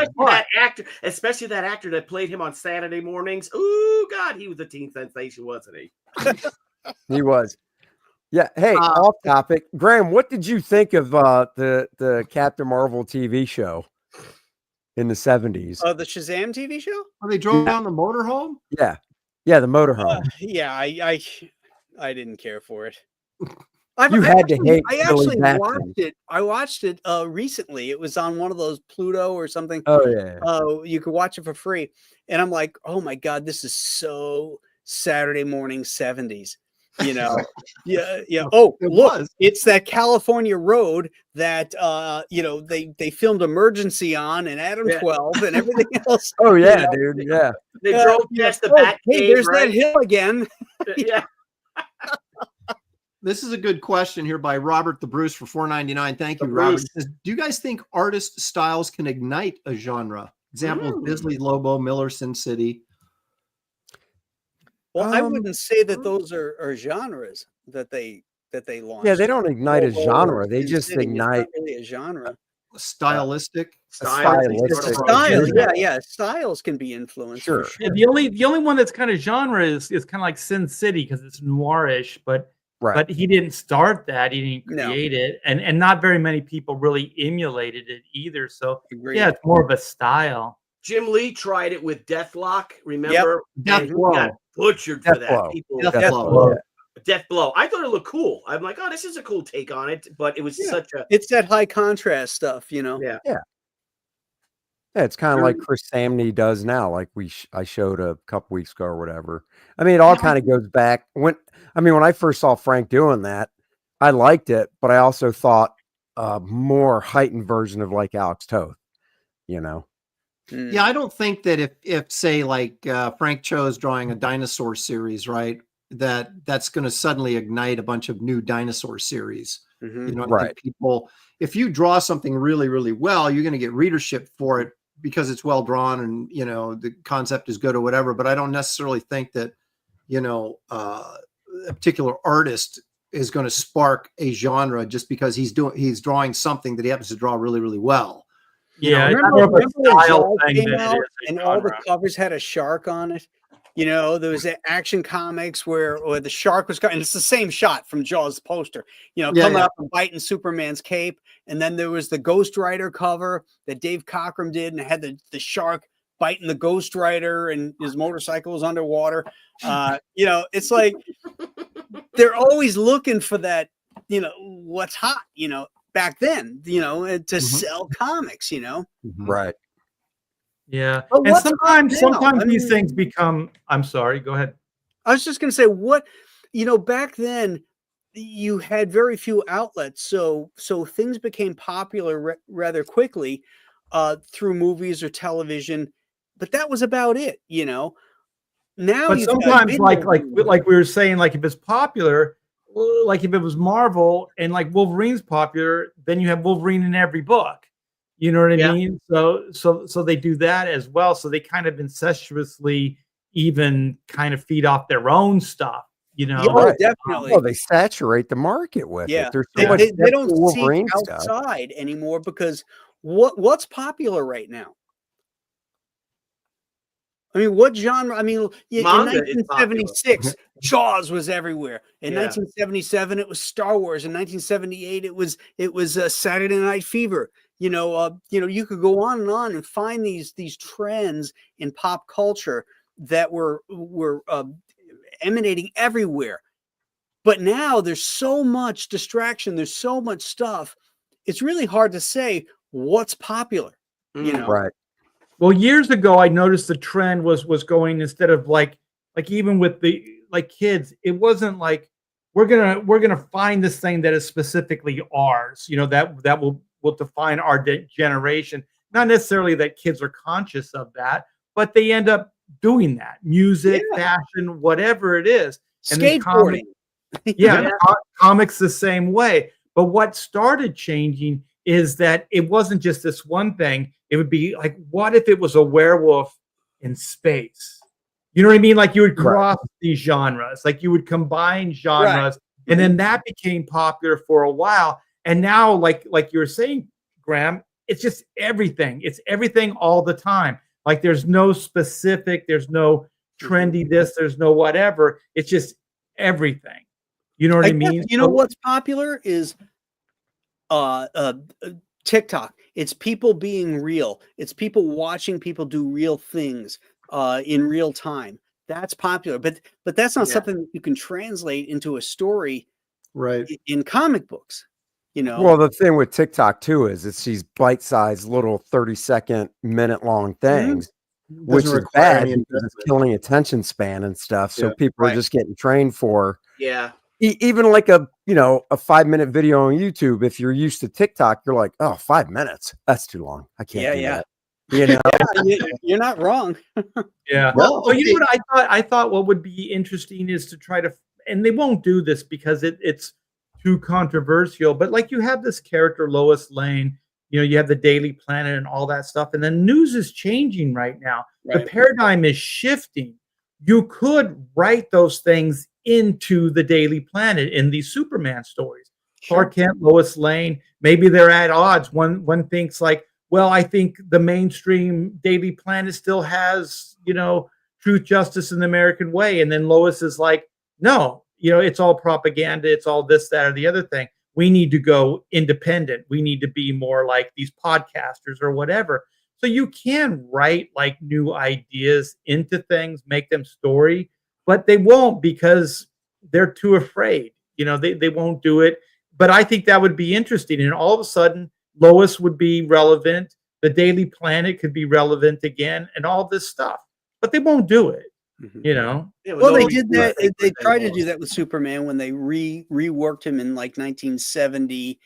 Especially that actor that played him on Saturday mornings. Ooh, God, he was a teen sensation, wasn't he? He was. Yeah. Hey, off topic. Graham, what did you think of the Captain Marvel TV show in the 70s? Oh, the Shazam TV show? they drove down the motorhome. Yeah. Yeah, the motorhome. Yeah, I didn't care for it. You had to hate I Billy actually Batson. watched it. I watched it recently. It was on one of those Pluto or something. Oh yeah. You could watch it for free. And I'm like, oh my God, this is so Saturday morning 70s. You know, yeah. Oh, It look, was. it's that California road that you know they filmed Emergency on and Adam Yeah. 12 and everything else. Oh yeah, dude. Yeah. They Yeah, drove yeah. past the Oh, back hey, cave, there's right? that hill again. Yeah. This is a good question here by Robert the Bruce for $4.99. Thank you, The Robert. Bruce. He says, do you guys think artist styles can ignite a genre? Example: Mm. Bisley Lobo, Miller, Sin City. Well, I Um, wouldn't say that those are genres that they launched. Yeah, they don't ignite a Lobo genre. or They Sin just City is not ignite. really a genre. Stylistic. stylistic. Style, Yeah. yeah, styles can be influenced. Sure. For Yeah, the only one that's kind of genre is kind of like Sin City because it's noirish, but Right. he didn't start that. He didn't No. create it, and not very many people really emulated it either. So Agreed. yeah, it's more of a style. Jim Lee tried it with Deathlock. Remember? Death And he Blow. got butchered for Death that. Blow. People, Death Death Blow. Blow. Death Blow. I thought it looked cool. I'm like, oh, this is a cool take on it. But it was Yeah. such a It's that high contrast stuff, you know. yeah. Yeah, it's kind of like Chris Samney does now, like I showed a couple weeks ago or whatever. I mean, it all kind of goes back when I first saw Frank doing that, I liked it, but I also thought a more heightened version of like Alex Toth, you know. Yeah, I don't think that if say like Frank Cho's drawing a dinosaur series, right, that's going to suddenly ignite a bunch of new dinosaur series. You know, I think people, if you draw something really, really well, you're going to get readership for it because it's well drawn and, you know, the concept is good or whatever. But I don't necessarily think that, you know, a particular artist is going to spark a genre just because he's drawing something that he happens to draw really, really well. Yeah, remember when style Jaws thing came than it out is a and all the genre. covers had a shark on it? You know, there was the Action Comics where the shark was coming, and it's the same shot from Jaws poster, you know, coming up and biting Superman's cape. And then there was the Ghost Rider cover that Dave Cockrum did, and it had the shark biting the Ghost Rider, and his motorcycle was underwater. You know, it's like they're always looking for that, you know, what's hot, you know, back then, you know, to sell comics, you know. Right. Yeah. But And what's sometimes I these mean, things become, I'm sorry, go ahead. I was just going to say, what, you know, back then you had very few outlets, so things became popular rather quickly through movies or television, but that was about it, you know. Now But you've got sometimes video. like we were saying, like if it's popular, like if it was Marvel and like Wolverine's popular, then you have Wolverine in every book. You know what I mean? So they do that as well. So they kind of incestuously even kind of feed off their own stuff, you know. Oh, definitely. Well, they saturate the market with Yeah, it. There's so much they don't seek Wolverine stuff. outside anymore because what's popular right now? I mean, what genre? I mean, in Manga is popular. 1976, Jaws was everywhere. In Yeah. 1977, it was Star Wars. In 1978, it was Saturday Night Fever. You know, you could go on and find these trends in pop culture that were emanating everywhere. But now there's so much distraction. There's so much stuff. It's really hard to say what's popular. You know, Right. Well, years ago, I noticed the trend was going instead of like even with the like kids, it wasn't like we're gonna find this thing that is specifically ours. You know, that will define our generation. Not necessarily that kids are conscious of that, but they end up doing that. Music, fashion, whatever it is. And then skateboarding. Comics the same way. But what started changing is that it wasn't just this one thing. It would be like, what if it was a werewolf in space? You know what I mean? Like you would cross these genres, like you would combine genres, and then that became popular for a while. And now, like you were saying, Graham, it's just everything. It's everything all the time. Like there's no specific, there's no trendy this, there's no whatever. It's just everything. You know what I mean? You know what's popular is TikTok. It's people being real. It's people watching people do real things in real time. That's popular, but that's not something that you can translate into a story, in comic books. You know. Well, the thing with TikTok too is it's these bite-sized little 30-second, minute-long things, which is bad because it's killing attention span and stuff. So people are just getting trained for even like a 5-minute video on YouTube. If you're used to TikTok, you're like, oh, 5 minutes, that's too long. I can't do that. You know, you're not wrong. Well, you know what I thought what would be interesting is to try to, and they won't do this because it's too controversial, but like you have this character Lois Lane, you know, you have the Daily Planet and all that stuff, and the news is changing right now. The paradigm is shifting. You could write those things into the Daily Planet in these Superman stories. Clark Kent, Lois Lane, maybe they're at odds. One thinks like, well, I think the mainstream Daily Planet still has, you know, truth, justice, and the American way. And then Lois is like, no, you know, it's all propaganda. It's all this, that, or the other thing. We need to go independent. We need to be more like these podcasters or whatever. So you can write like new ideas into things, make them story, but they won't because they're too afraid. You know, they won't do it. But I think that would be interesting. And all of a sudden, Lois would be relevant. The Daily Planet could be relevant again and all this stuff. But they won't do it. You know? Well, they did that. They tried to do that with Superman when they reworked him in like 1970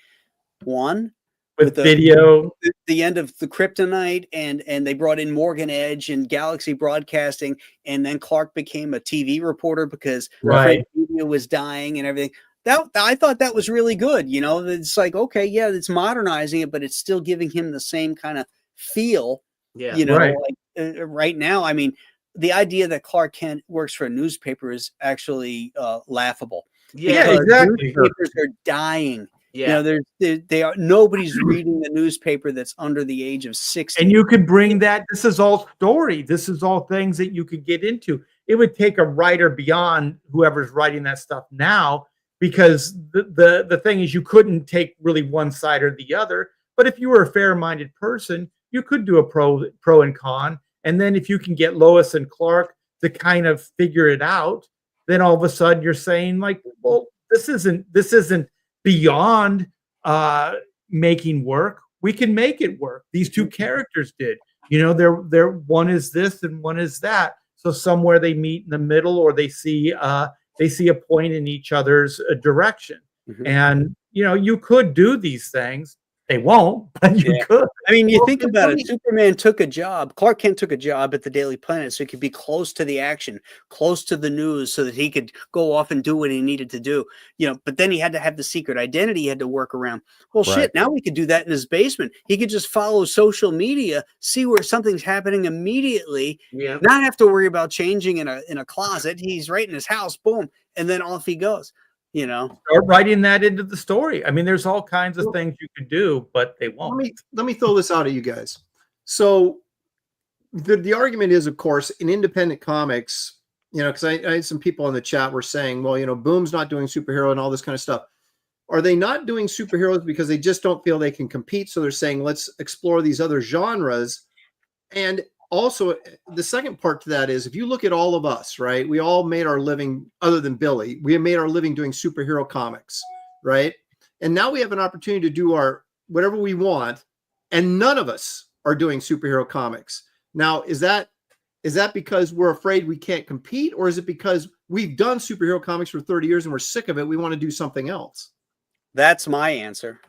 1 with the video. the end of the Kryptonite, and they brought in Morgan Edge and Galaxy Broadcasting, and then Clark became a TV reporter because Right. Fred Media was dying and everything. That I thought that was really good. You know, it's like, okay, yeah, it's modernizing it, but it's still giving him the same kind of feel. Yeah. You know, Right. like right now, I mean, the idea that Clark Kent works for a newspaper is actually laughable. Yeah, Because exactly. newspapers are dying. Yeah. You know, they are nobody's reading the newspaper that's under the age of 60. And you could bring that. This is all story. This is all things that you could get into. It would take a writer beyond whoever's writing that stuff now, because the thing is, you couldn't take really one side or the other. But if you were a fair-minded person, you could do a pro and con. And then if you can get Lois and Clark to kind of figure it out, then all of a sudden you're saying, like, well, this isn't beyond making work. We can make it work. These two characters did. You know, they're one is this and one is that. So somewhere they meet in the middle, or they see a point in each other's direction. Mhm. And you know, you could do these things. They won't, but you Yeah. could. I mean, you Well, think and about let it. me- Superman took a job. Clark Kent took a job at the Daily Planet so he could be close to the action, close to the news, so that he could go off and do what he needed to do. You know, but then he had to have the secret identity he had to work around. Well, Right. shit, now we could do that in his basement. He could just follow social media, see where something's happening immediately, Yeah. not have to worry about changing in a closet. He's right in his house, boom, and then off he goes. You know, Start writing that into the story. I mean, there's all kinds of things you could do, but they Let won't. me throw this out at you guys. So the argument is, of course, in independent comics, you know, because I had some people in the chat were saying, well, you know, Boom's not doing superhero and all this kind of stuff. Are they not doing superheroes because they just don't feel they can compete? So they're saying, let's explore these other genres. And also, the second part to that is, if you look at all of us, right, we all made our living, other than Billy, we have made our living doing superhero comics, right? And now we have an opportunity to do our whatever we want, and none of us are doing superhero comics. Now, is that because we're afraid we can't compete, or is it because we've done superhero comics for 30 years and we're sick of it? We want to do something else. that's my answer.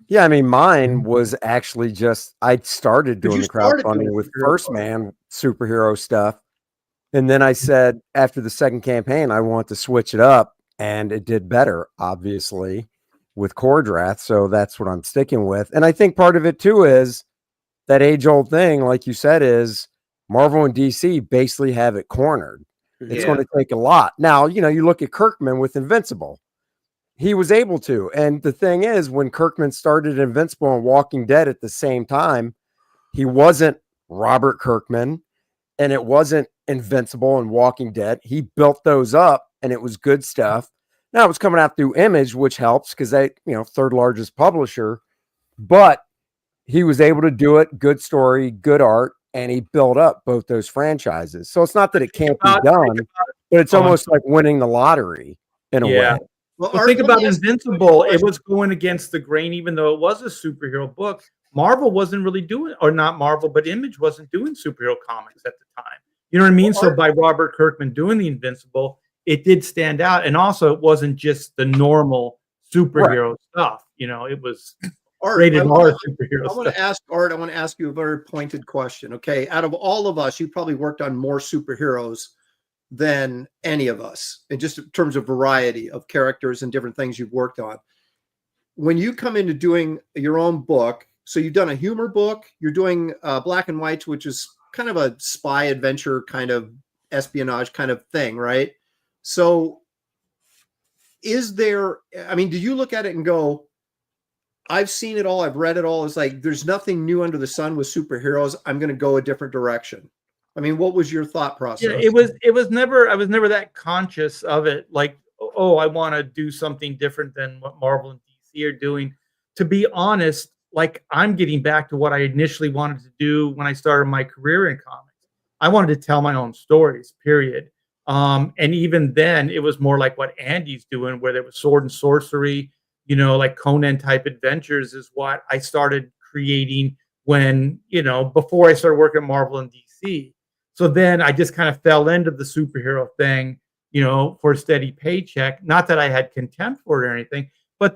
Yeah, I mean, mine was actually just I started doing you the started doing crowdfunding with superhero First stuff. Man superhero stuff. And then I said after the second campaign, I want to switch it up. And it did better, obviously, with Cordrath. So that's what I'm sticking with. And I think part of it too is that age-old thing, like you said, is Marvel and DC basically have it cornered. It's Yeah. going to take a lot. Now, you know, you look at Kirkman with Invincible. He was able to. And the thing is, when Kirkman started Invincible and Walking Dead at the same time, he wasn't Robert Kirkman, and it wasn't Invincible and Walking Dead. He built those up, and it was good stuff. Now it was coming out through Image, which helps because they, you know, third largest publisher, but he was able to do it. Good story, good art, and he built up both those franchises. So it's not that it can't be done, but it's almost like winning the lottery in a Yeah. way. Well, Well, Art, think let about me ask you a Invincible. It question. was going against the grain, even though it was a superhero book. Marvel wasn't really doing, or not Marvel, but Image wasn't doing superhero comics at the time. You know what I mean? Well, So Art- by Robert Kirkman doing the Invincible, it did stand out. And also, it wasn't just the normal superhero stuff. You know, it was Art, rated I R wanna- superhero I want stuff. to ask Art. I want to ask you a very pointed question. Okay, out of all of us, you probably worked on more superheroes than any of us, in just in terms of variety of characters and different things you've worked on. When you come into doing your own book, so you've done a humor book, you're doing Black and White, which is kind of a spy adventure kind of espionage kind of thing, right? So, is there? I mean, do you look at it and go, I've seen it all. I've read it all. It's like, there's nothing new under the sun with superheroes. I'm going to go a different direction. I mean, what was your thought process? Yeah, it was never, I was never that conscious of it. Like, oh, I want to do something different than what Marvel and DC are doing. To be honest, like, I'm getting back to what I initially wanted to do when I started my career in comics. I wanted to tell my own stories, period. And even then, it was more like what Andy's doing, where there was sword and sorcery, you know, like Conan type adventures is what I started creating when, you know, before I started working at Marvel and DC. So then I just kind of fell into the superhero thing, you know, for a steady paycheck. Not that I had contempt for it or anything, but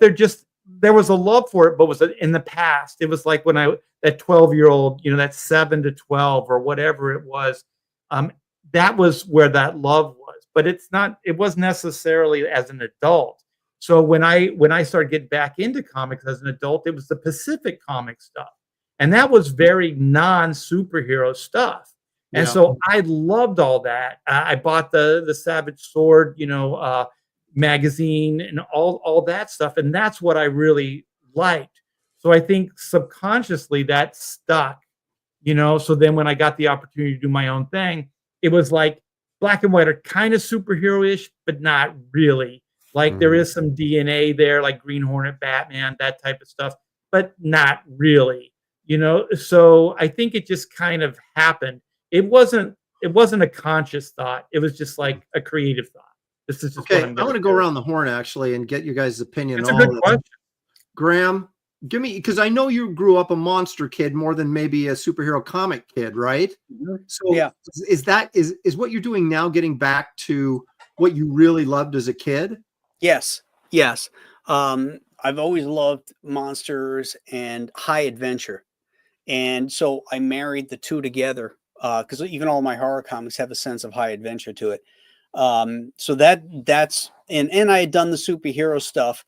there was a love for it, but was in the past. It was like when that 12-year-old, that 7 to 12 or whatever it was, that was where that love was. But it wasn't necessarily as an adult. So when I started getting back into comics as an adult, it was the Pacific comic stuff. And that was very non-superhero stuff. And so I loved all that. I bought the Savage Sword, magazine and all that stuff. And that's what I really liked. So I think subconsciously that stuck, So then when I got the opportunity to do my own thing, it was like Black and White are kind of superhero-ish, but not really. Like there is some DNA there, like Green Hornet, Batman, that type of stuff, but not really, So I think it just kind of happened. It wasn't a conscious thought. It was just like a creative thought. This is just okay. I want to go around the horn actually and get you guys' opinion. It's a good question. Graham, give me, because I know you grew up a monster kid more than maybe a superhero comic kid, right? So Yeah. Is what you're doing now getting back to what you really loved as a kid? Yes. I've always loved monsters and high adventure. And so I married the two together because even all my horror comics have a sense of high adventure to it. So that's and I had done the superhero stuff.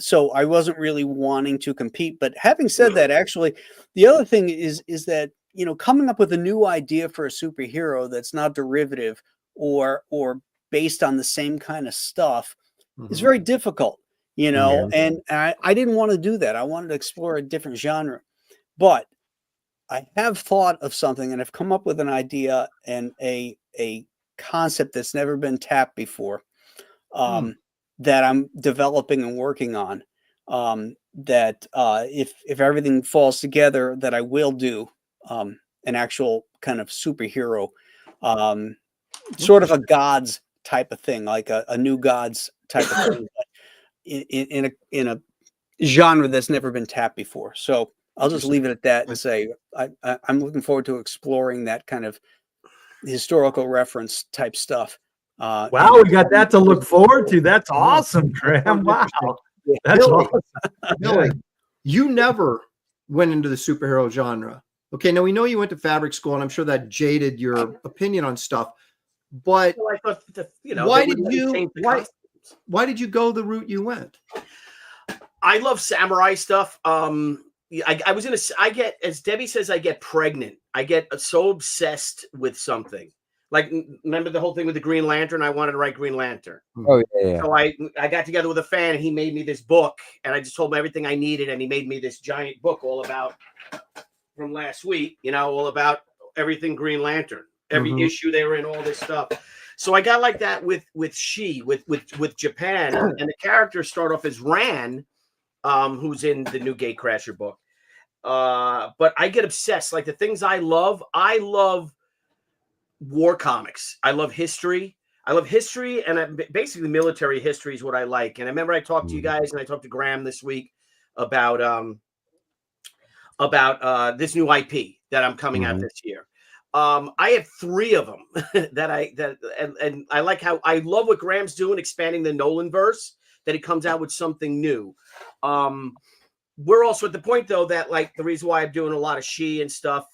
So I wasn't really wanting to compete. But having said that, actually, the other thing is that, coming up with a new idea for a superhero that's not derivative or based on the same kind of stuff is very difficult, and I didn't want to do that. I wanted to explore a different genre. But I have thought of something and have come up with an idea and a concept that's never been tapped before, that I'm developing and working on, that if everything falls together, that I will do an actual kind of superhero, sort of a gods type of thing, like a new gods type of thing, but in a genre that's never been tapped before. So I'll just leave it at that and say I'm looking forward to exploring that kind of historical reference type stuff. Wow, we got that to look forward to. That's awesome, Graham. Wow. That's awesome. Billy, you never went into the superhero genre. Okay, now we know you went to fabric school, and I'm sure that jaded your opinion on stuff. But Well, I thought why did you go the route you went? I love samurai stuff. I get, as Debbie says, I get pregnant. I get so obsessed with something. Like, remember the whole thing with the Green Lantern? I wanted to write Green Lantern. Oh, yeah. So I got together with a fan, and he made me this book, and I just told him everything I needed, and he made me this giant book all about, from last week, all about everything Green Lantern, every issue they were in, all this stuff. So I got like that with Japan, and the characters start off as Ran, who's in the new Gatecrasher book. But I get obsessed. Like the things I love war comics. I love history. And basically military history is what I like. And I remember I talked to you guys, and I talked to Graham this week about this new IP that I'm coming out this year. I have 3 of them and I like how I love what Graham's doing, expanding the Nolan verse, that he comes out with something new. We're also at the point though that like the reason why I'm doing a lot of and stuff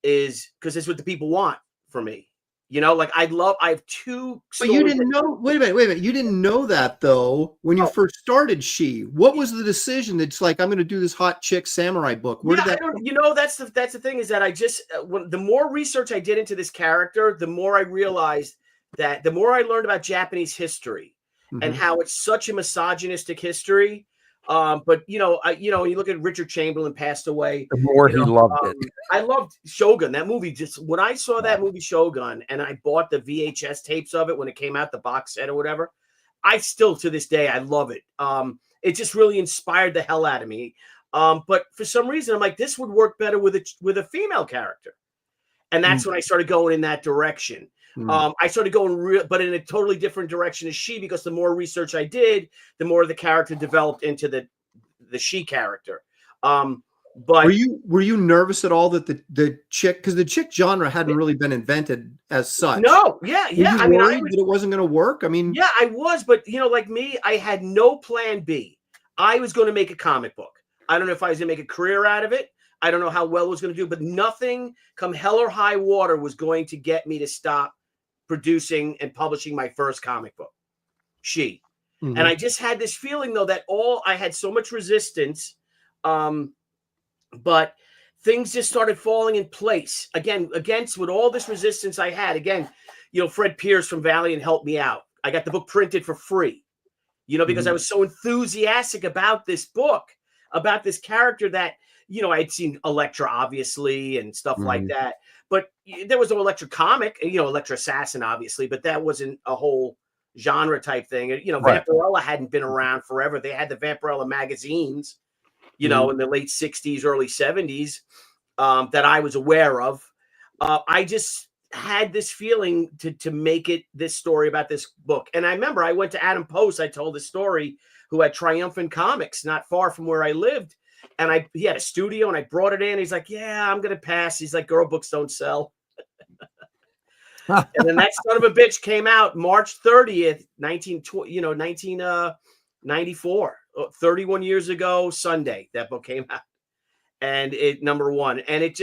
is because it's what the people want for me. Like I have 2. But you didn't know. Wait a minute. You didn't know that though when you first started What was the decision that's like, I'm going to do this hot chick samurai book? Where did that? That's the thing is that I just the more research I did into this character, the more I realized that the more I learned about Japanese history and how it's such a misogynistic history. But you look at Richard Chamberlain passed away. The more he loved it. I loved Shogun. That movie, just when I saw that movie Shogun, and I bought the VHS tapes of it when it came out, the box set or whatever, I still to this day I love it. It just really inspired the hell out of me. But for some reason, I'm like, this would work better with a female character, and that's when I started going in that direction. I started going but in a totally different direction as because the more research I did, the more the character developed into the she character. But were you nervous at all that the chick, because the chick genre hadn't really been invented as such? no, yeah, Were yeah. you I mean, worried that it wasn't going to work? I mean, yeah, I was, but like me, I had no plan B. I was going to make a comic book. I don't know if I was going to make a career out of it. I don't know how well it was going to do, but nothing, come hell or high water, was going to get me to stop producing and publishing my first comic book, She. mhm. And I just had this feeling, though, that I had so much resistance, but things just started falling in place. Again, with all this resistance I had, again, Fred Pierce from Valiant helped me out. I got the book printed for free, because I was so enthusiastic about this book, about this character that, I'd seen Elektra, obviously, and stuff like that. But there was no Elektra comic, Elektra Assassin, obviously, but that wasn't a whole genre type thing. Right. Vampirella hadn't been around forever. They had the Vampirella magazines, in the late 60s, early 70s, that I was aware of. I just had this feeling to make it this story about this book. And I remember I went to Adam Post. I told the story, who had Triumphant Comics not far from where I lived. And he had a studio, and I brought it in. He's like, yeah, I'm going to pass. He's like, girl books don't sell. And then that son of a bitch came out March 30th, 1994. 31 years ago, Sunday, that book came out. And it #1. And it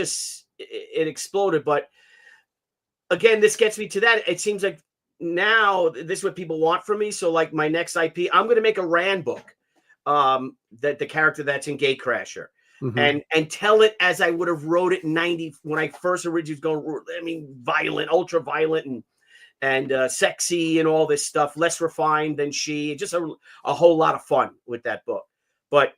exploded. But again, this gets me to that. It seems like now this is what people want from me. So like my next IP, I'm going to make a Rand book. That the character that's in Gatecrasher, and tell it as I would have wrote it in 90 when I first originally was going. I mean, violent, ultra violent, and sexy, and all this stuff. Less refined than She. Just a whole lot of fun with that book. But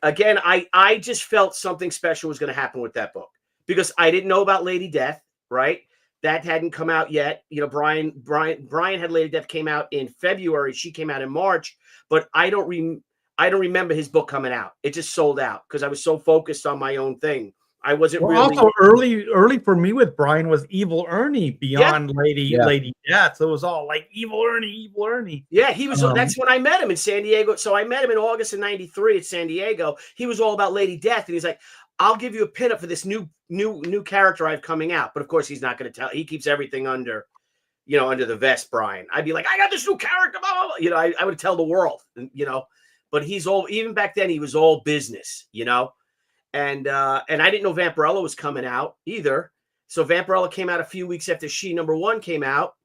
again, I just felt something special was going to happen with that book, because I didn't know about Lady Death. Right, that hadn't come out yet. Brian had Lady Death came out in February. She came out in March. But I don't remember his book coming out. It just sold out because I was so focused on my own thing. I wasn't really. Also, early for me with Brian was Evil Ernie beyond Lady Death. So it was all like Evil Ernie. Yeah, he was. That's when I met him in San Diego. So I met him in August of '93 at San Diego. He was all about Lady Death, and he's like, "I'll give you a pinup for this new character I have coming out." But of course, he's not going to tell. He keeps everything under the vest, Brian. I'd be like, "I got this new character," blah, blah, blah. I would tell the world, But he's even back then he was all business, and I didn't know Vampirella was coming out either. So Vampirella came out a few weeks after She #1 came out,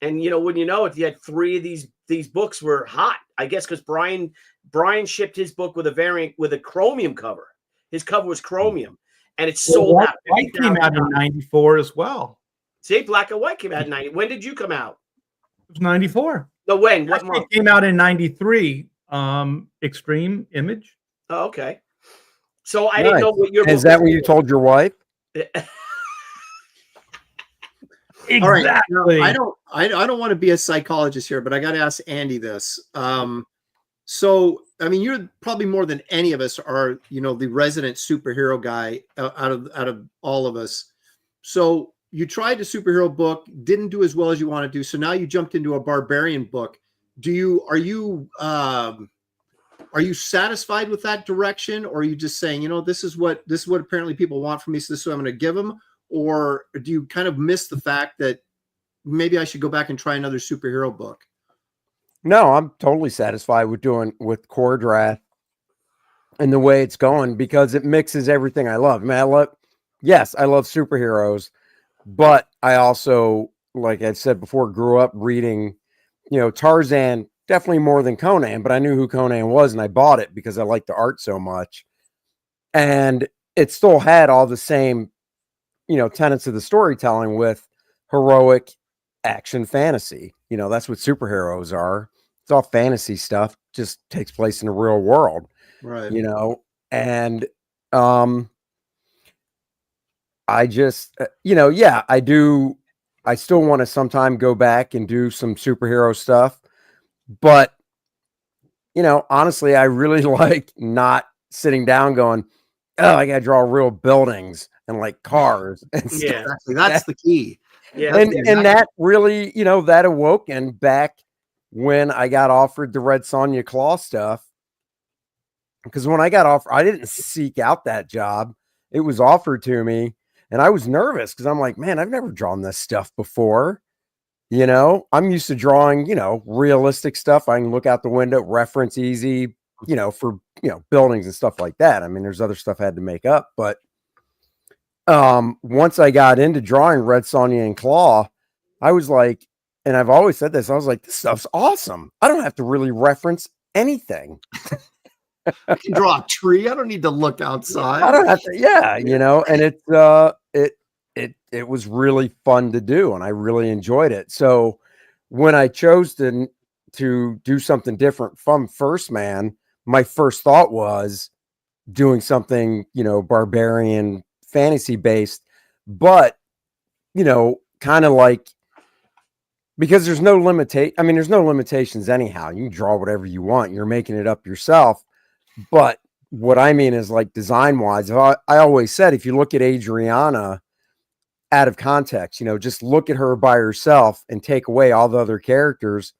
and wouldn't you know it, you had 3 of these books were hot, I guess, because Brian shipped his book with a variant with a chromium cover. His cover was chromium, and it sold out. White came out in '94 as well. See, Black and White came out in '90. When did you come out? It was '94. No, when? What month? It came out in '93. Extreme Image. Oh, okay. So I didn't know what your book is that what you told your wife? Exactly. All right. Now, I don't want to be a psychologist here, but I got to ask Andy this. So I mean, you're probably more than any of us are, the resident superhero guy out of all of us. So you tried a superhero book, didn't do as well as you want to do. So now you jumped into a barbarian book. Are you satisfied with that direction, or are you just saying, this is what apparently people want from me, so this is what I'm going to give them? Or do you kind of miss the fact that maybe I should go back and try another superhero book? No, I'm totally satisfied with Core Draft and the way it's going, because it mixes everything I love. I mean, I love superheroes, but I also, like I said before, grew up reading, Tarzan, definitely more than Conan, but I knew who Conan was, and I bought it because I liked the art so much. And it still had all the same, tenets of the storytelling with heroic action fantasy. That's what superheroes are. It's all fantasy stuff, just takes place in the real world. Right. And I just, I do. I still want to sometime go back and do some superhero stuff. But, honestly, I really like not sitting down going, oh, I got to draw real buildings and like cars. And stuff. Yeah, exactly. That's the key. Yeah. And that really, that awoke. And back when I got offered the Red Sonja Claw stuff, because when I got offered, I didn't seek out that job. It was offered to me, and I was nervous because I'm like, man, I've never drawn this stuff before. I'm used to drawing, realistic stuff. I can look out the window, reference easy, for, buildings and stuff like that. I mean, there's other stuff I had to make up, but once I got into drawing Red Sonja and Claw, I was like, and I've always said this, I was like, this stuff's awesome. I don't have to really reference anything. I can draw a tree. I don't need to look outside. I don't have to, and it was really fun to do, and I really enjoyed it. So when I chose to do something different from First Man, my first thought was doing something, barbarian fantasy based, but kind of like, because there's no limitations anyhow. You can draw whatever you want. You're making it up yourself. But what I mean is, like, design wise, I always said, if you look at Adriana out of context, just look at her by herself and take away all the other characters,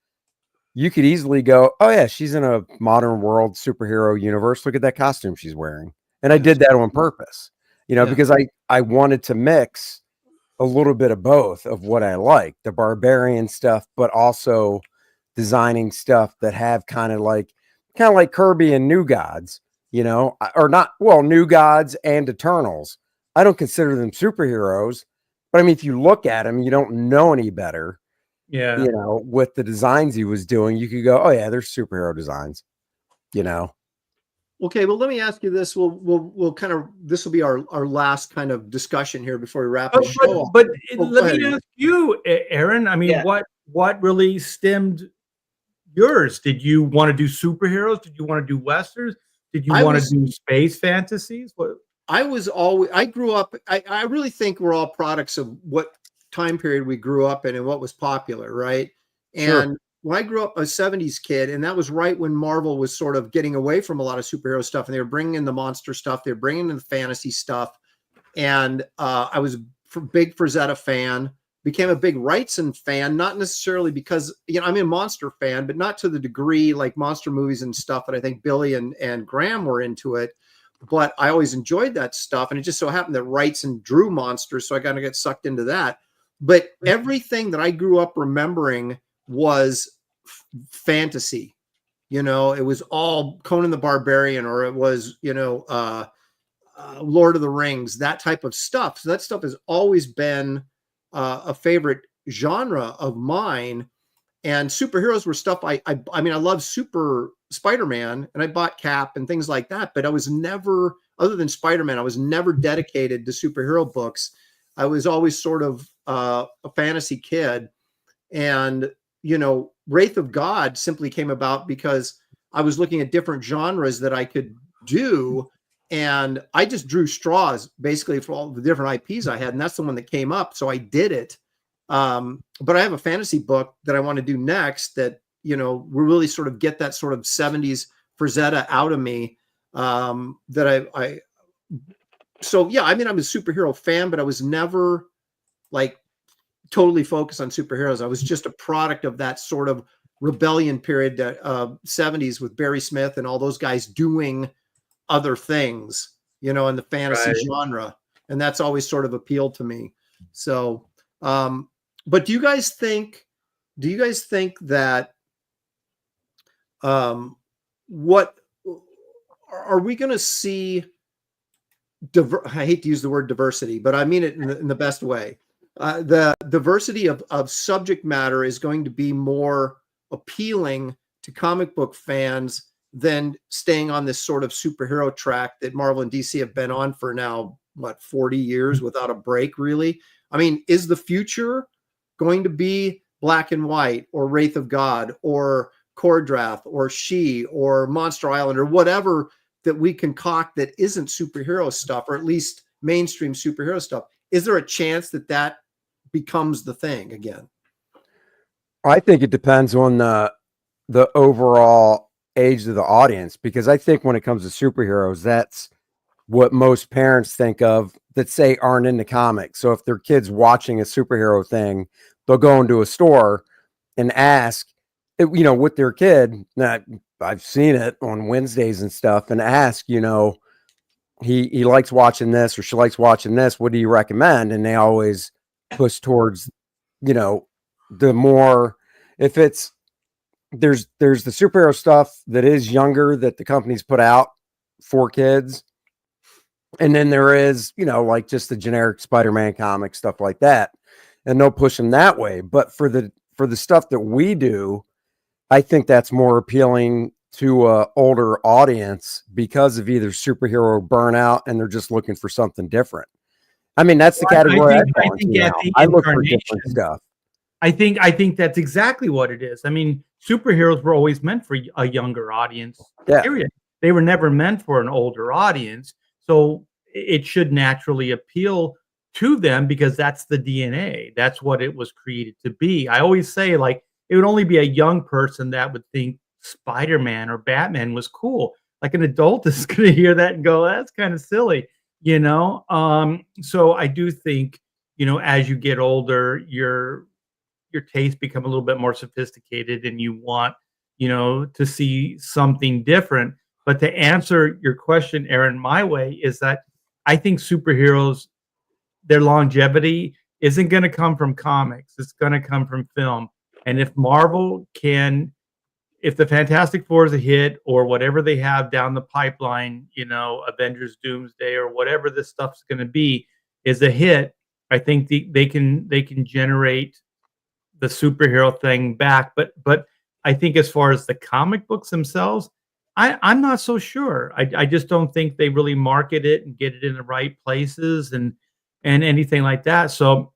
you could easily go, oh yeah, she's in a modern world superhero universe. Look at that costume she's wearing. And I did that on purpose, because I wanted to mix a little bit of both of what I like, the barbarian stuff, but also designing stuff that have kind of like Kirby and New Gods, or not, well, New Gods and Eternals. I don't consider them superheroes, but I mean, if you look at them, you don't know any better. Yeah. With the designs he was doing, you could go, oh yeah, they're superhero designs, Okay, well, let me ask you this. We'll kind of, this will be our last kind of discussion here before we wrap the show. But let me ask you, Aaron. I mean, Yeah. what really stemmed yours? Did you want to do superheroes? Did you want to do westerns? Did you want to do space fantasies? What? I grew up, I really think we're all products of what time period we grew up in and what was popular, right? Sure. And when I grew up, a 70s kid, and that was right when Marvel was sort of getting away from a lot of superhero stuff, and they were bringing in the monster stuff, they were bringing in the fantasy stuff, and I was a big Frazetta fan, became a big Wrightson fan, not necessarily because, I'm a monster fan, but not to the degree like monster movies and stuff that I think Billy and Graham were into it, but I always enjoyed that stuff, and it just so happened that Wrightson drew monsters, so I got to get sucked into that. But everything that I grew up remembering was fantasy. It was all Conan the Barbarian, or it was, Lord of the Rings, that type of stuff. So that stuff has always been a favorite genre of mine. And superheroes were stuff I mean, I love Super Spider-Man, and I bought Cap and things like that, but I was never, other than Spider-Man, I was never dedicated to superhero books. I was always sort of a fantasy kid. And, Wraith of God simply came about because I was looking at different genres that I could do. And I just drew straws basically for all the different IPs I had. And that's the one that came up. So I did it. But I have a fantasy book that I want to do next that, will really sort of get that sort of 70s Frazetta out of me. So yeah, I mean, I'm a superhero fan, but I was never like totally focused on superheroes. I was just a product of that sort of rebellion period, 70s with Barry Smith and all those guys doing other things, in the fantasy genre. And that's always sort of appealed to me. So, but do you guys think that, what are we going to see? I hate to use the word diversity, but I mean it in the best way. The diversity of subject matter is going to be more appealing to comic book fans than staying on this sort of superhero track that Marvel and DC have been on for now, 40 years without a break, really? I mean, is the future going to be Black and White or Wraith of God or Kordrath or She or Monster Island or whatever that we concoct that isn't superhero stuff, or at least mainstream superhero stuff? Is there a chance that becomes the thing again? I think it depends on the overall age of the audience, because I think when it comes to superheroes, that's what most parents think of that say aren't into comics. So if their kid's watching a superhero thing, they'll go into a store and ask, with their kid. Now, I've seen it on Wednesdays and stuff, and ask, he likes watching this or she likes watching this. What do you recommend? And they always push towards, the more, if it's, there's the superhero stuff that is younger that the companies put out for kids. And then there is, like just the generic Spider-Man comic stuff like that. And they'll push them that way. But for the stuff that we do, I think that's more appealing to an older audience because of either superhero burnout and they're just looking for something different. I mean, that's the category I look for different stuff. I think that's exactly what it is. I mean, superheroes were always meant for a younger audience. Yeah. Period. They were never meant for an older audience. So it should naturally appeal to them because that's the DNA. That's what it was created to be. I always say, like, it would only be a young person that would think Spider-Man or Batman was cool. Like an adult is going to hear that and go, that's kind of silly, So I do think, as you get older, your tastes become a little bit more sophisticated and you want, to see something different. But to answer your question, Aaron, my way is that I think superheroes, their longevity isn't going to come from comics. It's going to come from film. And if Marvel if the Fantastic Four is a hit or whatever they have down the pipeline, Avengers Doomsday or whatever this stuff's going to be is a hit, I think they can generate the superhero thing back. But I think as far as the comic books themselves, I'm not so sure. I just don't think they really market it and get it in the right places and anything like that. So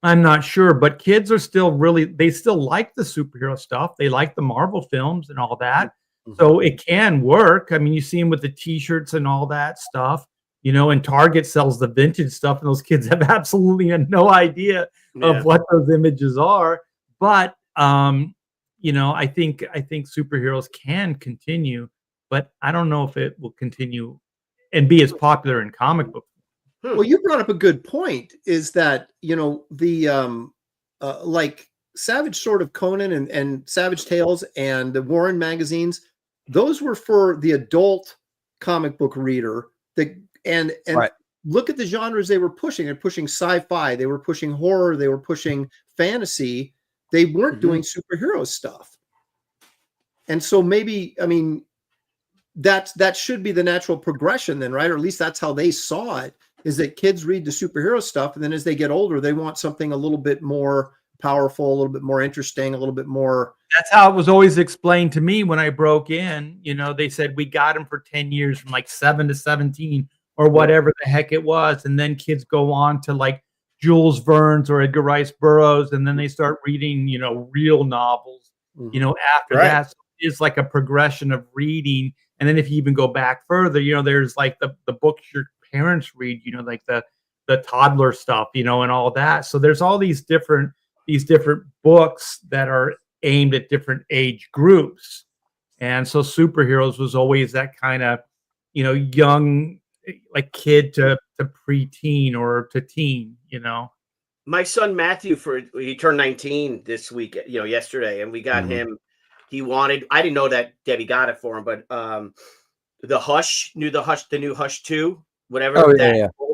I'm not sure, but kids are still they still like the superhero stuff. They like the Marvel films and all that. Mm-hmm. So it can work. I mean, you see them with the t-shirts and all that stuff, and Target sells the vintage stuff and those kids have absolutely no idea of what those images are. But, I think superheroes can continue, but I don't know if it will continue and be as popular in comic book. Well, you brought up a good point, is that, the like Savage Sword of Conan and Savage Tales and the Warren magazines, those were for the adult comic book reader. And right. Look at the genres they were pushing. They're pushing sci-fi, they were pushing horror, they were pushing fantasy. They weren't doing superhero stuff. And so maybe, I mean, that should be the natural progression then, right? Or at least that's how they saw it. Is that kids read the superhero stuff, and then as they get older, they want something a little bit more powerful, a little bit more interesting, a little bit more. That's how it was always explained to me when I broke in. They said we got him for 10 years from like 7 to 17 or whatever the heck it was. And then kids go on to like Jules Verne's or Edgar Rice Burroughs, and then they start reading, real novels, after that. So it's like a progression of reading. And then if you even go back further, there's like the books your parents read, like the toddler stuff, and all that. So there's all these different books that are aimed at different age groups. And so superheroes was always that kind of, young, like kid to preteen or to teen, My son Matthew, he turned 19 this week, yesterday, and we got him. I didn't know that Debbie got it for him, but the new Hush 2. Whatever,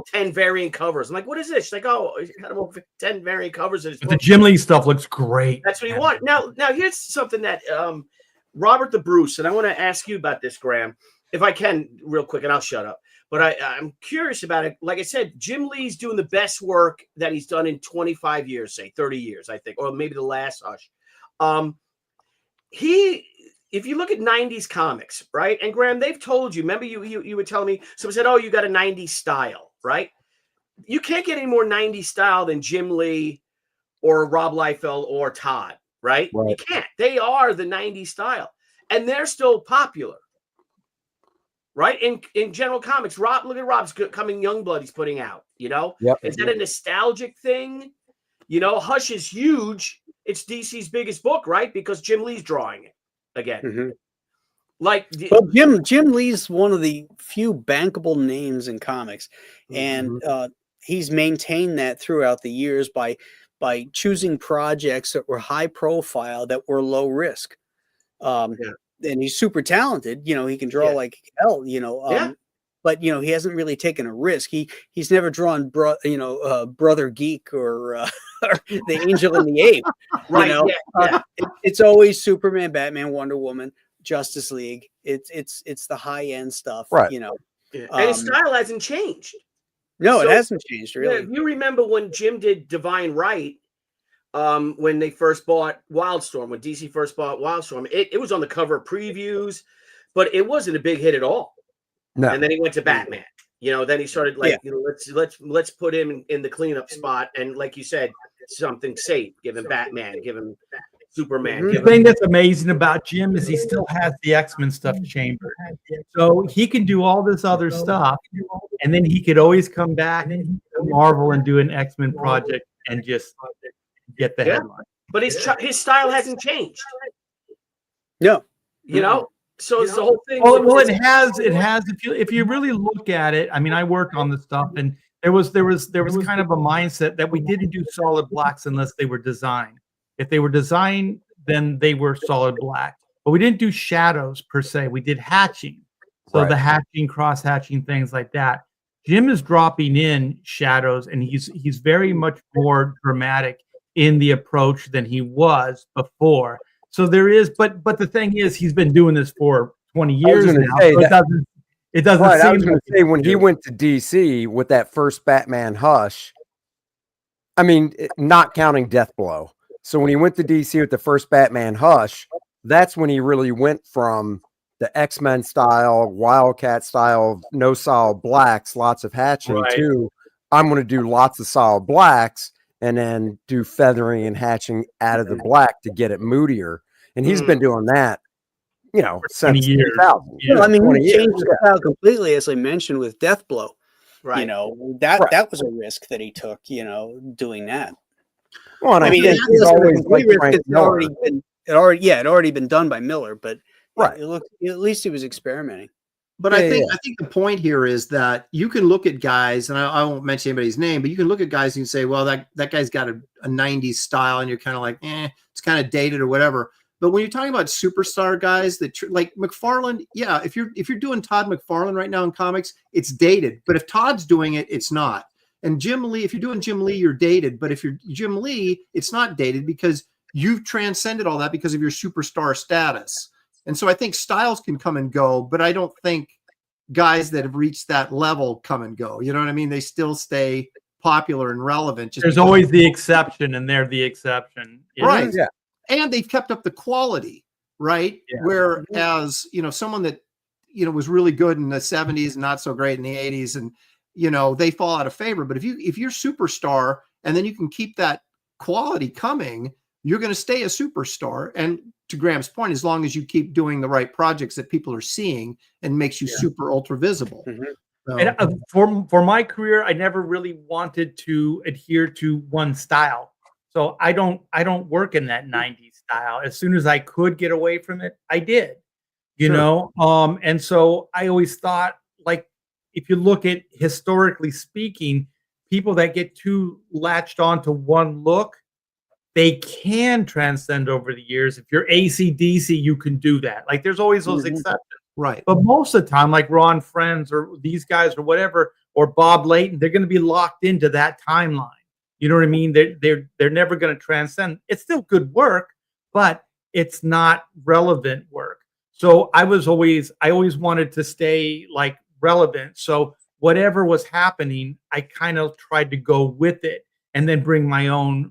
10 variant covers. I'm like, what is this? She's like, oh, you got 10 variant covers. The Jim Lee stuff looks great. That's what you want. Now, here's something that Robert the Bruce, and I want to ask you about this, Graham, if I can, real quick, and I'll shut up. But I'm curious about it. Like I said, Jim Lee's doing the best work that he's done in 25 years, say 30 years, I think, or maybe the last Hush. If you look at 90s comics, right? And Graham, they've told you, remember you were telling me, someone said, oh, you got a 90s style, right? You can't get any more 90s style than Jim Lee or Rob Liefeld or Todd, right? You can't. They are the 90s style. And they're still popular, right? In general comics, look at Rob's Coming Youngblood he's putting out, Is that a nostalgic thing? Hush is huge. It's DC's biggest book, right? Because Jim Lee's drawing it. Again, Jim Lee's one of the few bankable names in comics, and he's maintained that throughout the years by choosing projects that were high profile, that were low risk. and he's super talented. You know, he can draw Yeah. like hell. You know, Yeah. but you know, he hasn't really taken a risk. He's never drawn Brother Geek or, or the Angel and the Ape. Right. You know, it's always Superman, Batman, Wonder Woman, Justice League. It's the high end stuff. Right. You know, Yeah. And his style hasn't changed. no, So- it hasn't changed Yeah, really. if you remember when Jim did Divine Right, when they first bought Wildstorm, when DC first bought Wildstorm, it was on the cover of previews, but it wasn't a big hit at all. No. And then he went to Batman. You know, then he started like, you know, let's put him in the cleanup spot, and like you said, something safe. Give him Batman. Give him Superman. The Give thing him, that's amazing about Jim is he still has the X-Men stuff chambered. So he can do all this other stuff, and then he could always come back to Marvel and do an X-Men project and just get the Yeah. headline. but his style hasn't changed. No, You know, so it's the whole thing. Well, it has. If you really look at it, I mean, I worked on the stuff, and there was kind of a mindset that we didn't do solid blacks unless they were designed. If they were designed, then they were solid black. But we didn't do shadows per se. We did hatching. So Right. the hatching, cross hatching, things like that. Jim is dropping in shadows, and he's very much more dramatic in the approach than he was before. So there is, but the thing is, he's been doing this for 20 years gonna now. say So that- it doesn't Right. I seem was going like to say when he new. went to DC with that first Batman Hush, I mean, not counting Deathblow. So when he went to DC with the first Batman Hush, that's when he really went from the X-Men style, Wildcat style, no solid blacks, lots of hatching, Right. to I'm going to do lots of solid blacks and then do feathering and hatching out of the black to get it moodier. And he's been doing that, you know, For 20 since years. 2000. Yeah. no, I mean, 20 he years, changed the style completely, as I mentioned with Deathblow. right. You know, that Right. that was a risk that he took. You know, doing that. Well, and I mean, think it he's wasn't a always complete like risk, Frank it's Miller. it already been done by Miller, but Right. it looked, at least he was experimenting. But Yeah, I think the point here is that you can look at guys, and I won't mention anybody's name, but you can look at guys and say, well, that guy's got a 90s style, and you're kind of like, it's kind of dated or whatever. But when you're talking about superstar guys that like McFarlane, yeah, if you're doing Todd McFarlane right now in comics, it's dated. But if Todd's doing it, it's not. And Jim Lee, if you're doing Jim Lee, you're dated. But if you're Jim Lee, it's not dated because you've transcended all that because of your superstar status. And so I think styles can come and go, but I don't think guys that have reached that level come and go. You know what I mean? They still stay popular and relevant. Just There's because- always the exception, and they're the exception. You know? right. Yeah. And they've kept up the quality, right? Yeah. Whereas, someone that, was really good in the 70s and not so great in the 80s, and, they fall out of favor. But if you're superstar and then you can keep that quality coming, you're going to stay a superstar. And to Graham's point, as long as you keep doing the right projects that people are seeing and makes you super ultra visible. Mhm. So- And for my career, I never really wanted to adhere to one style. So I don't work in that 90s style. As soon as I could get away from it, I did. You Sure. know, and so I always thought, like, if you look at historically speaking, people that get too latched onto one look, they can transcend over the years. If you're AC/DC, you can do that. Like, there's always those Mhm. exceptions. right. But most of the time, like Ron Friends or these guys or whatever, or Bob Layton, they're going to be locked into that timeline. You know what I mean? They're never going to transcend. It's still good work, but it's not relevant work. So I always wanted to stay like relevant. So whatever was happening, I kind of tried to go with it and then bring my own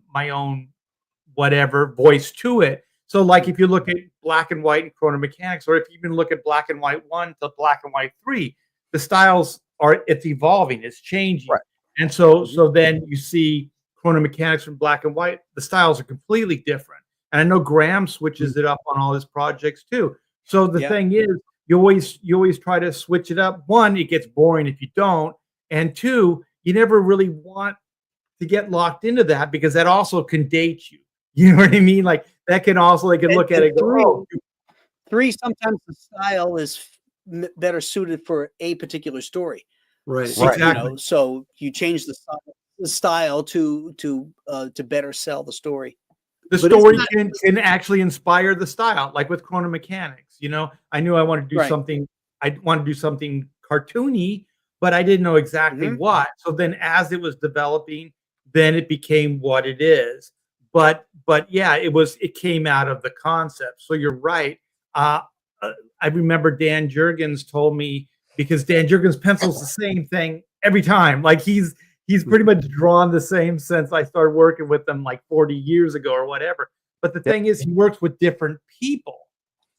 whatever voice to it. So like if you look at Black and White and Chrono Mechanics, or if you even look at Black and White 1 to Black and White 3, the styles it's evolving, it's changing. Right. And so then you see Chrono Mechanics from Black and White, the styles are completely different. And I know Graham switches it up on all his projects too. So the Yeah. thing is, you always try to switch it up. One, it gets boring if you don't. And two, you never really want to get locked into that because that also can date you. You know what I mean? Like that can also, they can And- look at it and go, and oh, Three, sometimes the style is better suited for a particular story. Right. So, Exactly. so you change the style to better sell the story. The But story isn't can actually inspire the style, like with Chrono Mechanics. You know, I knew I wanted to do Right. something. I wanted to do something cartoony, but I didn't know exactly Mhm. what. So then, as it was developing, then it became what it is. But yeah, it came out of the concept. So you're right. Uh, I remember Dan Jurgens told me, because Dan Jurgens pencils the same thing every time. Like he's pretty much drawn the same since I started working with him like 40 years ago or whatever. But the thing is, he works with different people.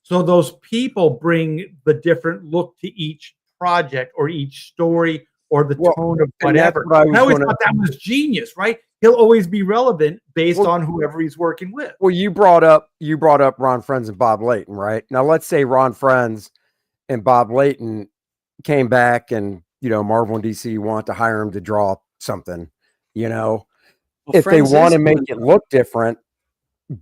So those people bring the different look to each project or each story or the Well, tone of and that's whatever. what I And was I always gonna thought that was genius, right? He'll always be relevant based well, on whoever he's working with. well, you brought up Ron Friends and Bob Layton, right? Now let's say Ron Friends and Bob Layton came back and, Marvel and DC want to hire him to draw something, Well, if they Friends want is to make doing it look different,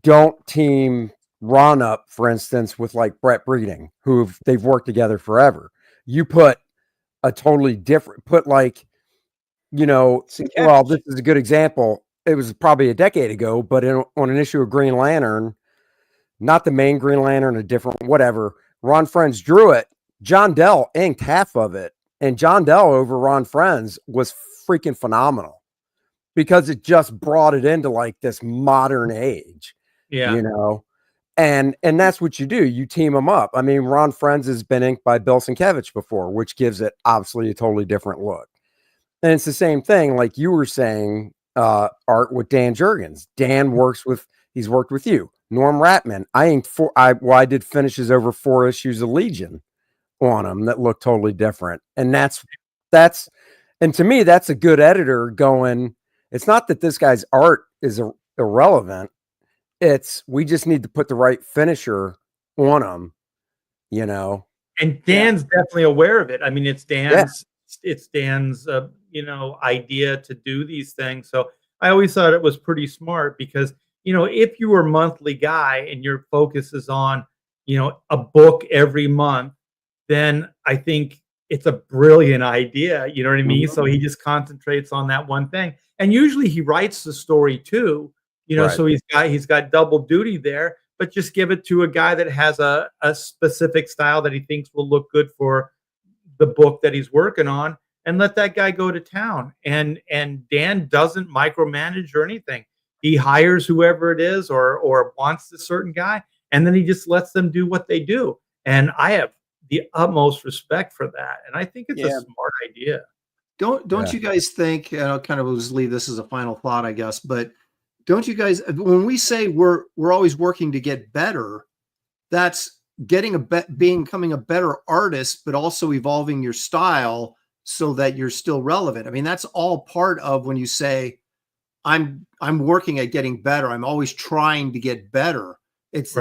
don't team Ron up, for instance, with like Brett Breeding, who they've worked together forever. You put a totally different, put like, well, Sienkiewicz. this is a good example. It was probably a decade ago, but on an issue of Green Lantern, not the main Green Lantern, a different whatever, Ron Friends drew it. John Dell inked half of it. And John Dell over Ron Friends was freaking phenomenal because it just brought it into like this modern age, Yeah. And that's what you do. You team them up. I mean, Ron Friends has been inked by Bill Sienkiewicz before, which gives it obviously a totally different look. And it's the same thing, like you were saying, Art, with Dan Jurgens. He's worked with you. Norm Ratman. I did finishes over 4 issues of Legion on him that look totally different. And and to me, that's a good editor going, it's not that this guy's art is irrelevant. It's, we just need to put the right finisher on him, And Dan's definitely aware of it. I mean, it's Dan's idea to do these things. So I always thought it was pretty smart because, if you were a monthly guy and your focus is on, a book every month, then I think it's a brilliant idea. You know what I mean? So he just concentrates on that one thing. And usually he writes the story too, Right. so he's got double duty there, but just give it to a guy that has a specific style that he thinks will look good for the book that he's working on, and let that guy go to town. And Dan doesn't micromanage or anything. He hires whoever it is or wants a certain guy, and then he just lets them do what they do. And I have the utmost respect for that. And I think it's a smart idea. Don't you guys think, and I'll kind of just leave this as a final thought, I guess, but don't you guys, when we say we're always working to get better, that's becoming a better artist, but also evolving your style so that you're still relevant. I mean, that's all part of when you say, I'm working at getting better. I'm always trying to get better. It's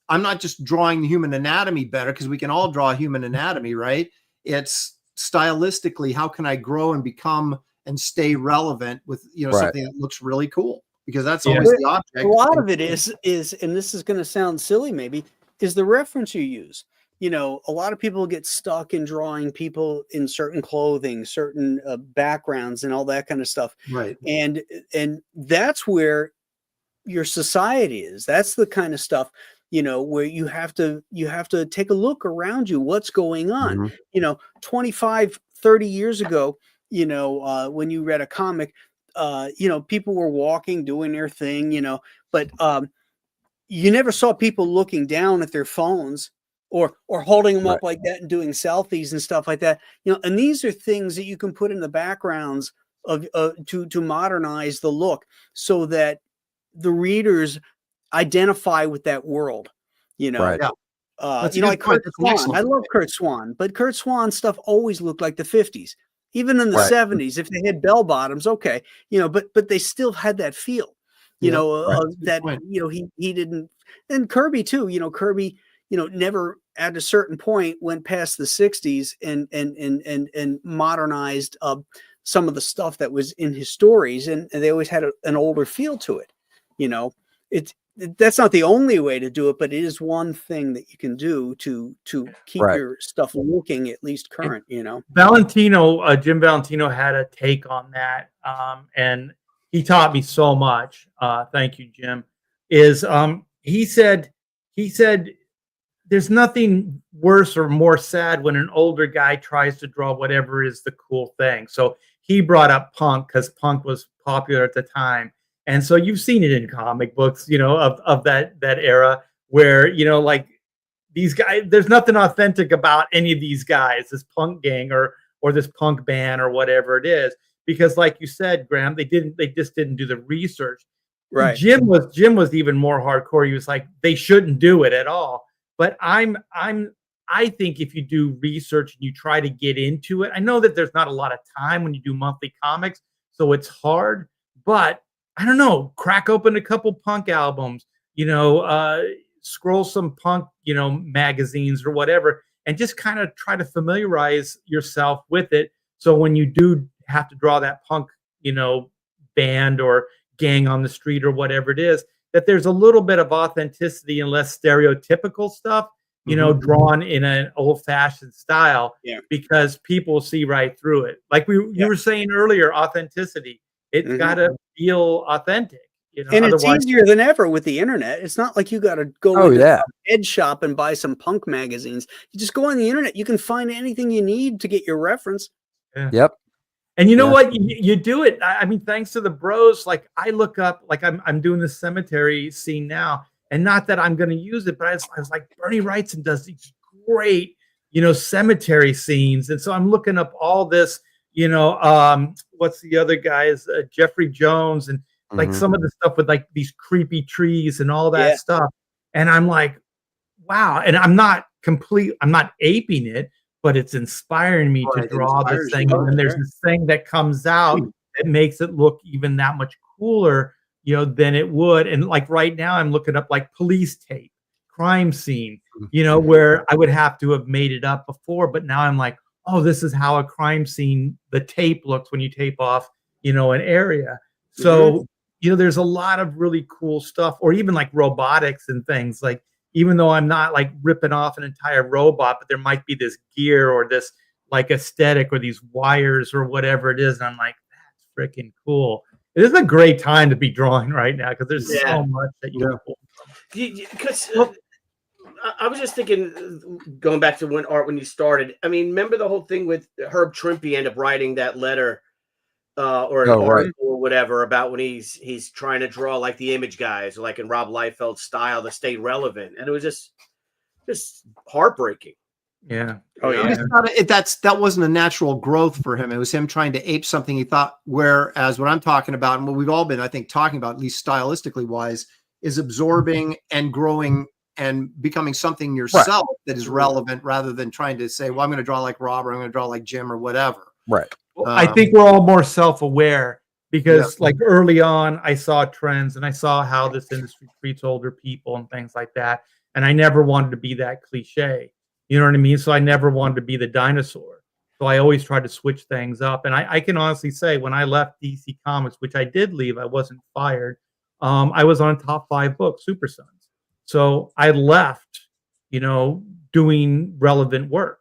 I'm not just drawing the human anatomy better, because we can all draw human anatomy, right? It's stylistically, how can I grow and become and stay relevant with something that looks really cool, because that's always the object. A lot of it is, and this is going to sound silly maybe, is the reference you use. A lot of people get stuck in drawing people in certain clothing, certain backgrounds, and all that kind of stuff. Right. And that's where your society is. That's the kind of stuff, where you have to take a look around you. What's going on? 25, 30 years ago, when you read a comic, people were walking, doing their thing, but you never saw people looking down at their phones or holding them up like that and doing selfies and stuff like that. And these are things that you can put in the backgrounds of to modernize the look so that the readers identify with that world. Like Kurt Swan. I love Kurt Swan, but Kurt Swan stuff always looked like the 50s. Even in the 70s, if they had bell bottoms, okay, but they still had that feel, he didn't. And Kirby too, Kirby, never at a certain point went past the 60s and modernized some of the stuff that was in his stories, and they always had an older feel to it. That's not the only way to do it, but it is one thing that you can do to keep your stuff looking at least current. Valentino, Jim Valentino had a take on that, and he taught me so much. Thank you, Jim. is he said there's nothing worse or more sad when an older guy tries to draw whatever is the cool thing. So he brought up punk because punk was popular at the time. And so you've seen it in comic books, of that era where, like these guys, there's nothing authentic about any of these guys, this punk gang or this punk band or whatever it is. Because like you said, Graham, they just didn't do the research. Right. Jim was even more hardcore. He was like, they shouldn't do it at all. But I think if you do research and you try to get into it, I know that there's not a lot of time when you do monthly comics, so it's hard, but I don't know, crack open a couple punk albums, scroll some punk, magazines or whatever, and just kind of try to familiarize yourself with it. So when you do have to draw that punk, band or gang on the street or whatever it is, that there's a little bit of authenticity and less stereotypical stuff, drawn in an old-fashioned style, because people see right through it. Like you were saying earlier, authenticity. It's got to feel authentic. And it's easier than ever with the internet. It's not like you got to go to a head shop and buy some punk magazines. You just go on the internet. You can find anything you need to get your reference. Yeah. Yep. And you know what? You do it. I mean, thanks to the bros, like I look up, like I'm doing this cemetery scene now, and not that I'm going to use it, but I was like, Bernie Wrightson does these great, cemetery scenes. And so I'm looking up all this, what's the other guys, Jeffrey Jones, and like some of the stuff with like these creepy trees and all that stuff. And I'm like, wow. And I'm not aping it, but it's inspiring me to draw this thing. And then there's this thing that comes out that makes it look even that much cooler, than it would. And like right now I'm looking up like police tape, crime scene, where I would have to have made it up before, but now I'm like, oh, this is how a crime scene, the tape looks when you tape off, an area. So, there's a lot of really cool stuff, or even like robotics and things. Like, even though I'm not like ripping off an entire robot, but there might be this gear or this like aesthetic or these wires or whatever it is. And I'm like, that's freaking cool. It is a great time to be drawing right now because there's so much that you can pull. Because I was just thinking, going back to when you started. I mean, remember the whole thing with Herb Trimpe end up writing that letter or an article or whatever about when he's trying to draw like the Image guys, or like in Rob Liefeld's style to stay relevant, and it was just heartbreaking. Yeah. Oh yeah. That wasn't a natural growth for him. It was him trying to ape something he thought. Whereas what I'm talking about, and what we've all been, I think, talking about, at least stylistically wise, is absorbing and growing and becoming something yourself that is relevant, rather than trying to say, well, I'm going to draw like Rob, or I'm going to draw like Jim, or whatever. Right. I think we're all more self-aware because like early on I saw trends and I saw how this industry treats older people and things like that. And I never wanted to be that cliche. You know what I mean? So I never wanted to be the dinosaur. So I always tried to switch things up. And I can honestly say when I left DC Comics, which I did leave, I wasn't fired. I was on top 5 books, Super Sons. So I left, doing relevant work.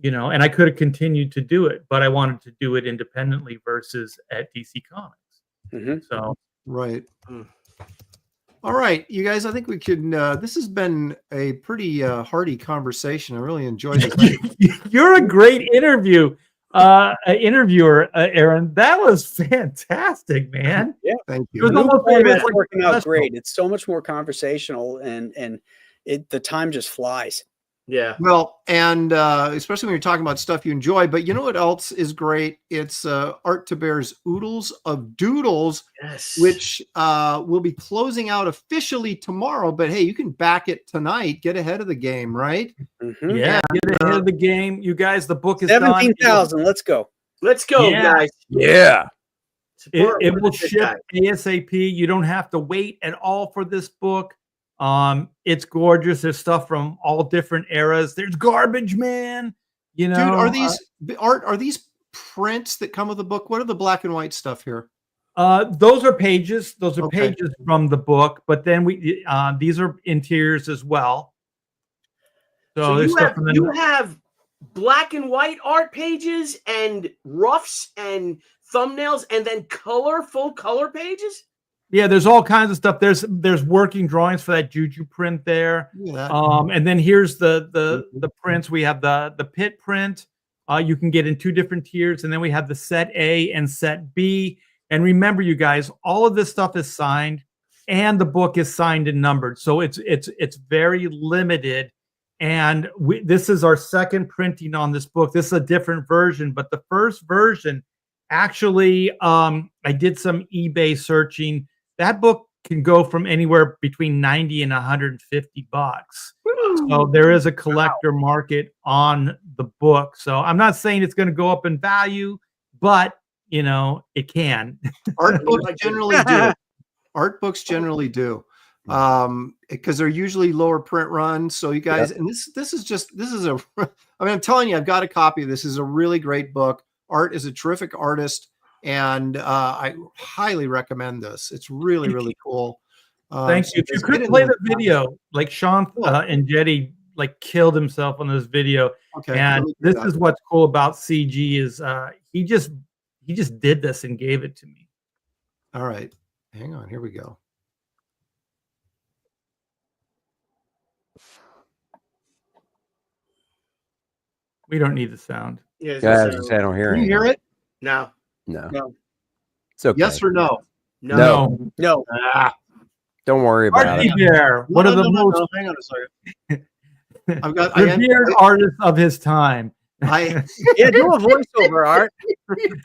And I could have continued to do it, but I wanted to do it independently versus at DC Comics. So, right. All right, you guys, I think we can, this has been a pretty hearty conversation. I really enjoyed it. You're a great interviewer, Aaron. That was fantastic, man. Yeah. Thank you. It was working out great. It's so much more conversational, and the time just flies. Yeah. Well, and especially when you're talking about stuff you enjoy. But you know what else is great? It's Art to Bear's Oodles of Doodles, which will be closing out officially tomorrow. But hey, you can back it tonight. Get ahead of the game, right? Yeah, get ahead of the game. You guys, the book is 17,000. Let's go. Let's go, guys. Yeah. It will ship ASAP. You don't have to wait at all for this book. It's gorgeous. There's stuff from all different eras. There's Garbage Man. Dude, are these prints that come with the book? What are the black and white stuff here? Those are pages. Those are pages from the book. But then these are interiors as well. So you have black and white art pages and roughs and thumbnails, and then full color pages. Yeah, there's all kinds of stuff. There's working drawings for that Juju print there. Look at that. And then here's the prints. We have the pit print. You can get in 2 different tiers, and then we have the set A and set B. And remember, you guys, all of this stuff is signed, and the book is signed and numbered, so it's very limited. And this is our second printing on this book. This is a different version, but the first version, actually, I did some eBay searching. That book can go from anywhere between 90 and 150 bucks. So there is a collector market on the book. So I'm not saying it's going to go up in value, but it can. Art books generally do. Art books generally do. Because they're usually lower print runs. So you guys, and this is a, I mean, I'm telling you, I've got a copy of this. This is a really great book. Art is a terrific artist, and I highly recommend this. It's really, really cool. Thank you. If you could play the video, like Sean and Jetty killed himself on this video. Okay, and this is what's cool about CG is he just did this and gave it to me. All right, hang on. Here we go. We don't need the sound. Yeah, I don't hear Can it. you hear it? No. No. It's okay. Yes or no? No. Don't worry about Archie it. Bear, one of the most hang on a second. I've got revered artists of his time. I Yeah, do a voiceover, Art.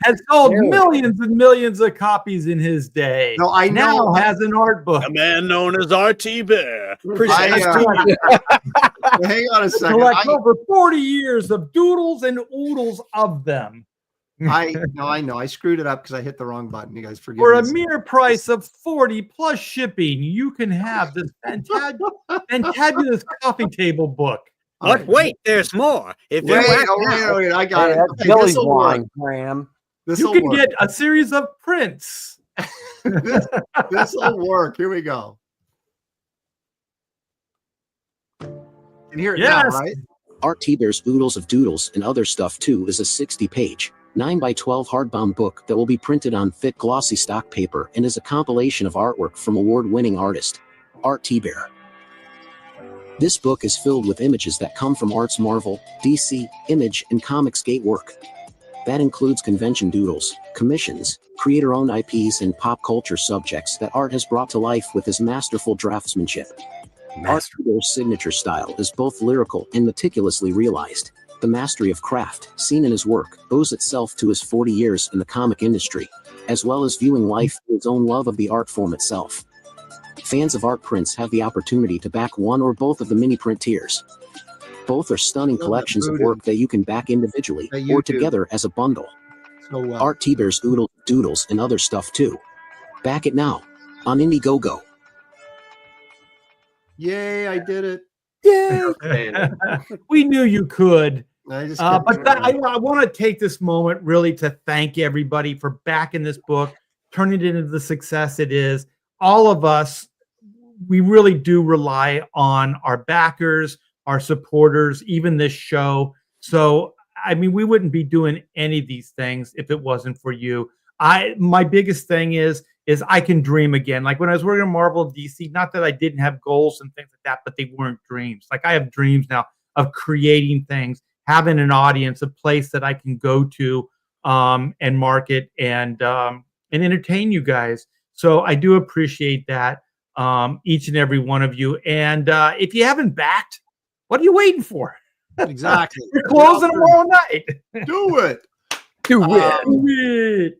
Has sold millions and millions of copies in his day. No, I know. Now has an art book. A man known as RT Bear. hang on a second. Collect over 40 years of doodles and oodles of them. I know. I screwed it up because I hit the wrong button. You guys forgive For a me. mere price of 40 plus shipping, you can have this fantabulous coffee table book. But wait, there's more. If you Wait, I got it. That's Okay, Billy's this'll work. wine, Graham. You This'll can work. get a series of prints. This'll work. Here we go. You can hear it now, Yes. right? Art Bear's Oodles of Doodles and Other Stuff Too is a 60-page, 9x12 hardbound book that will be printed on thick glossy stock paper and is a compilation of artwork from award-winning artist, Art Bear. This book is filled with images that come from Art's Marvel, DC, Image, and Comicsgate work. That includes convention doodles, commissions, creator-owned IPs, and pop culture subjects that Art has brought to life with his masterful draftsmanship. Art Bear's signature style is both lyrical and meticulously realized. The mastery of craft, seen in his work, owes itself to his 40 years in the comic industry, as well as viewing life through his own love of the art form itself. Fans of art prints have the opportunity to back one or both of the mini print tiers. Both are stunning collections of work that you can back individually or together as a bundle. So well. Art Bear's Doodles and Other Stuff Too. Back it now on Indiegogo. Yay, I did it. Yeah. We knew you could. I just I want to take this moment really to thank everybody for backing this book, turning it into the success it is. All of us, we really do rely on our backers, our supporters, even this show. So, I mean, we wouldn't be doing any of these things if it wasn't for you. My biggest thing is I can dream again. Like when I was working on Marvel DC, not that I didn't have goals and things like that, but they weren't dreams. Like I have dreams now of creating things, having an audience, a place that I can go to and market and entertain you guys. So I do appreciate that, each and every one of you. And if you haven't backed, what are you waiting for? Exactly. We're closing tomorrow night. Do it. Do it. Do it.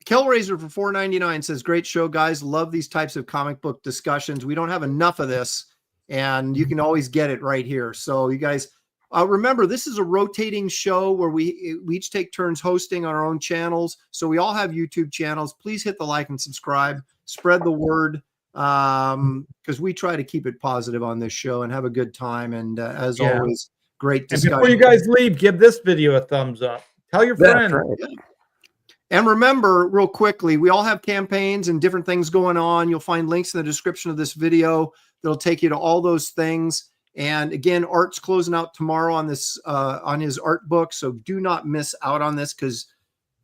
Killraiser for $4.99 says, great show, guys. Love these types of comic book discussions. We don't have enough of this, and you can always get it right here. So you guys, remember, this is a rotating show where we each take turns hosting on our own channels. So we all have YouTube channels. Please hit the like and subscribe. Spread the word, because we try to keep it positive on this show and have a good time. And as always, great And discussion. before you guys leave, give this video a thumbs up. Tell your friends. And remember, real quickly, we all have campaigns and different things going on. You'll find links in the description of this video that'll take you to all those things. And again, Art's closing out tomorrow on this on his art book, so do not miss out on this, because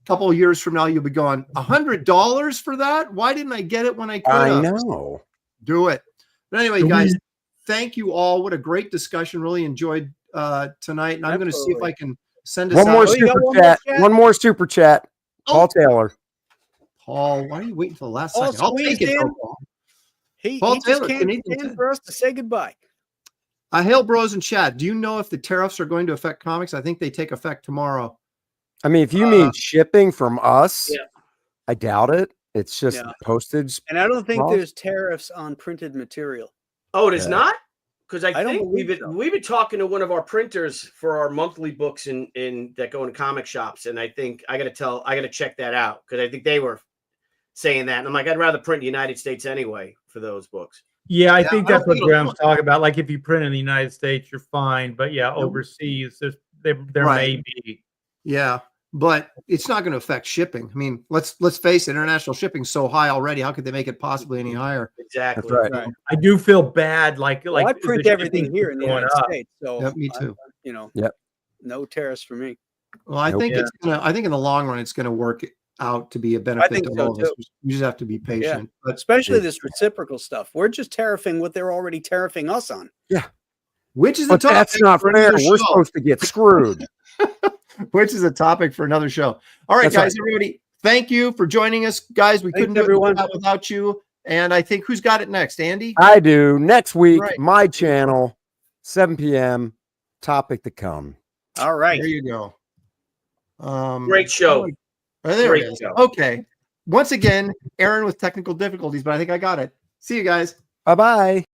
couple of years from now, you'll be going, $100 for that? Why didn't I get it when I could I have? know. Do it. But anyway, Do guys, we- thank you all. What a great discussion. Really enjoyed tonight. And I'm going to see if I can send us One more out. Oh, you got super one more chat. chat? One more super chat. Oh. Paul Taylor. Paul, why are you waiting for the last Paul second? I'll take squeezed it, in. though, Paul. He Paul just Taylor, can't Canadian stand 10. for us to say goodbye. Hail Bros in chat. Do you know if the tariffs are going to affect comics? I think they take effect tomorrow. I mean, if you mean shipping from us, Yeah. I doubt it. It's just Yeah. postage. And I don't think Well- there's tariffs on printed material. Oh, it is Yeah. not? Because I I don't think we've believe been so. we've been talking to one of our printers for our monthly books in that go into comic shops, and I think I gotta check that out because I think they were saying that, and I'm like, I'd rather print the United States anyway for those books. Yeah, I Yeah, think I don't that's what think it'll- Graham's talking about. Like if you print in the United States, you're fine. But yeah, overseas, there Right. may be. Yeah, but it's not going to affect shipping. I mean, let's face it, international shipping's so high already. How could they make it possibly any higher? Exactly. That's right. I do feel bad. Like Well, I the print shipping everything here in the going United up. States, so Yep, me too. Yep. no tariffs for me. Well, I Nope. think it's gonna. I think in the long run, it's going to work out to be a benefit think to so, all of us. too. We just have to be patient. But Especially this reciprocal stuff. We're just tariffing what they're already tariffing us on. which is a But that's topic not for fair. another We're show. supposed to get screwed. Which is a topic for another show. All right, That's guys, everybody, thank you for joining us, guys. We Thanks, couldn't do everyone. it without you. And I think who's got it next, Andy? I do. Next week, Right. my channel, 7 p.m. Topic to come. All right. There you go. Great show. Oh, there Great it is. show. Okay. Once again, Aaron with technical difficulties, but I think I got it. See you guys. Bye bye.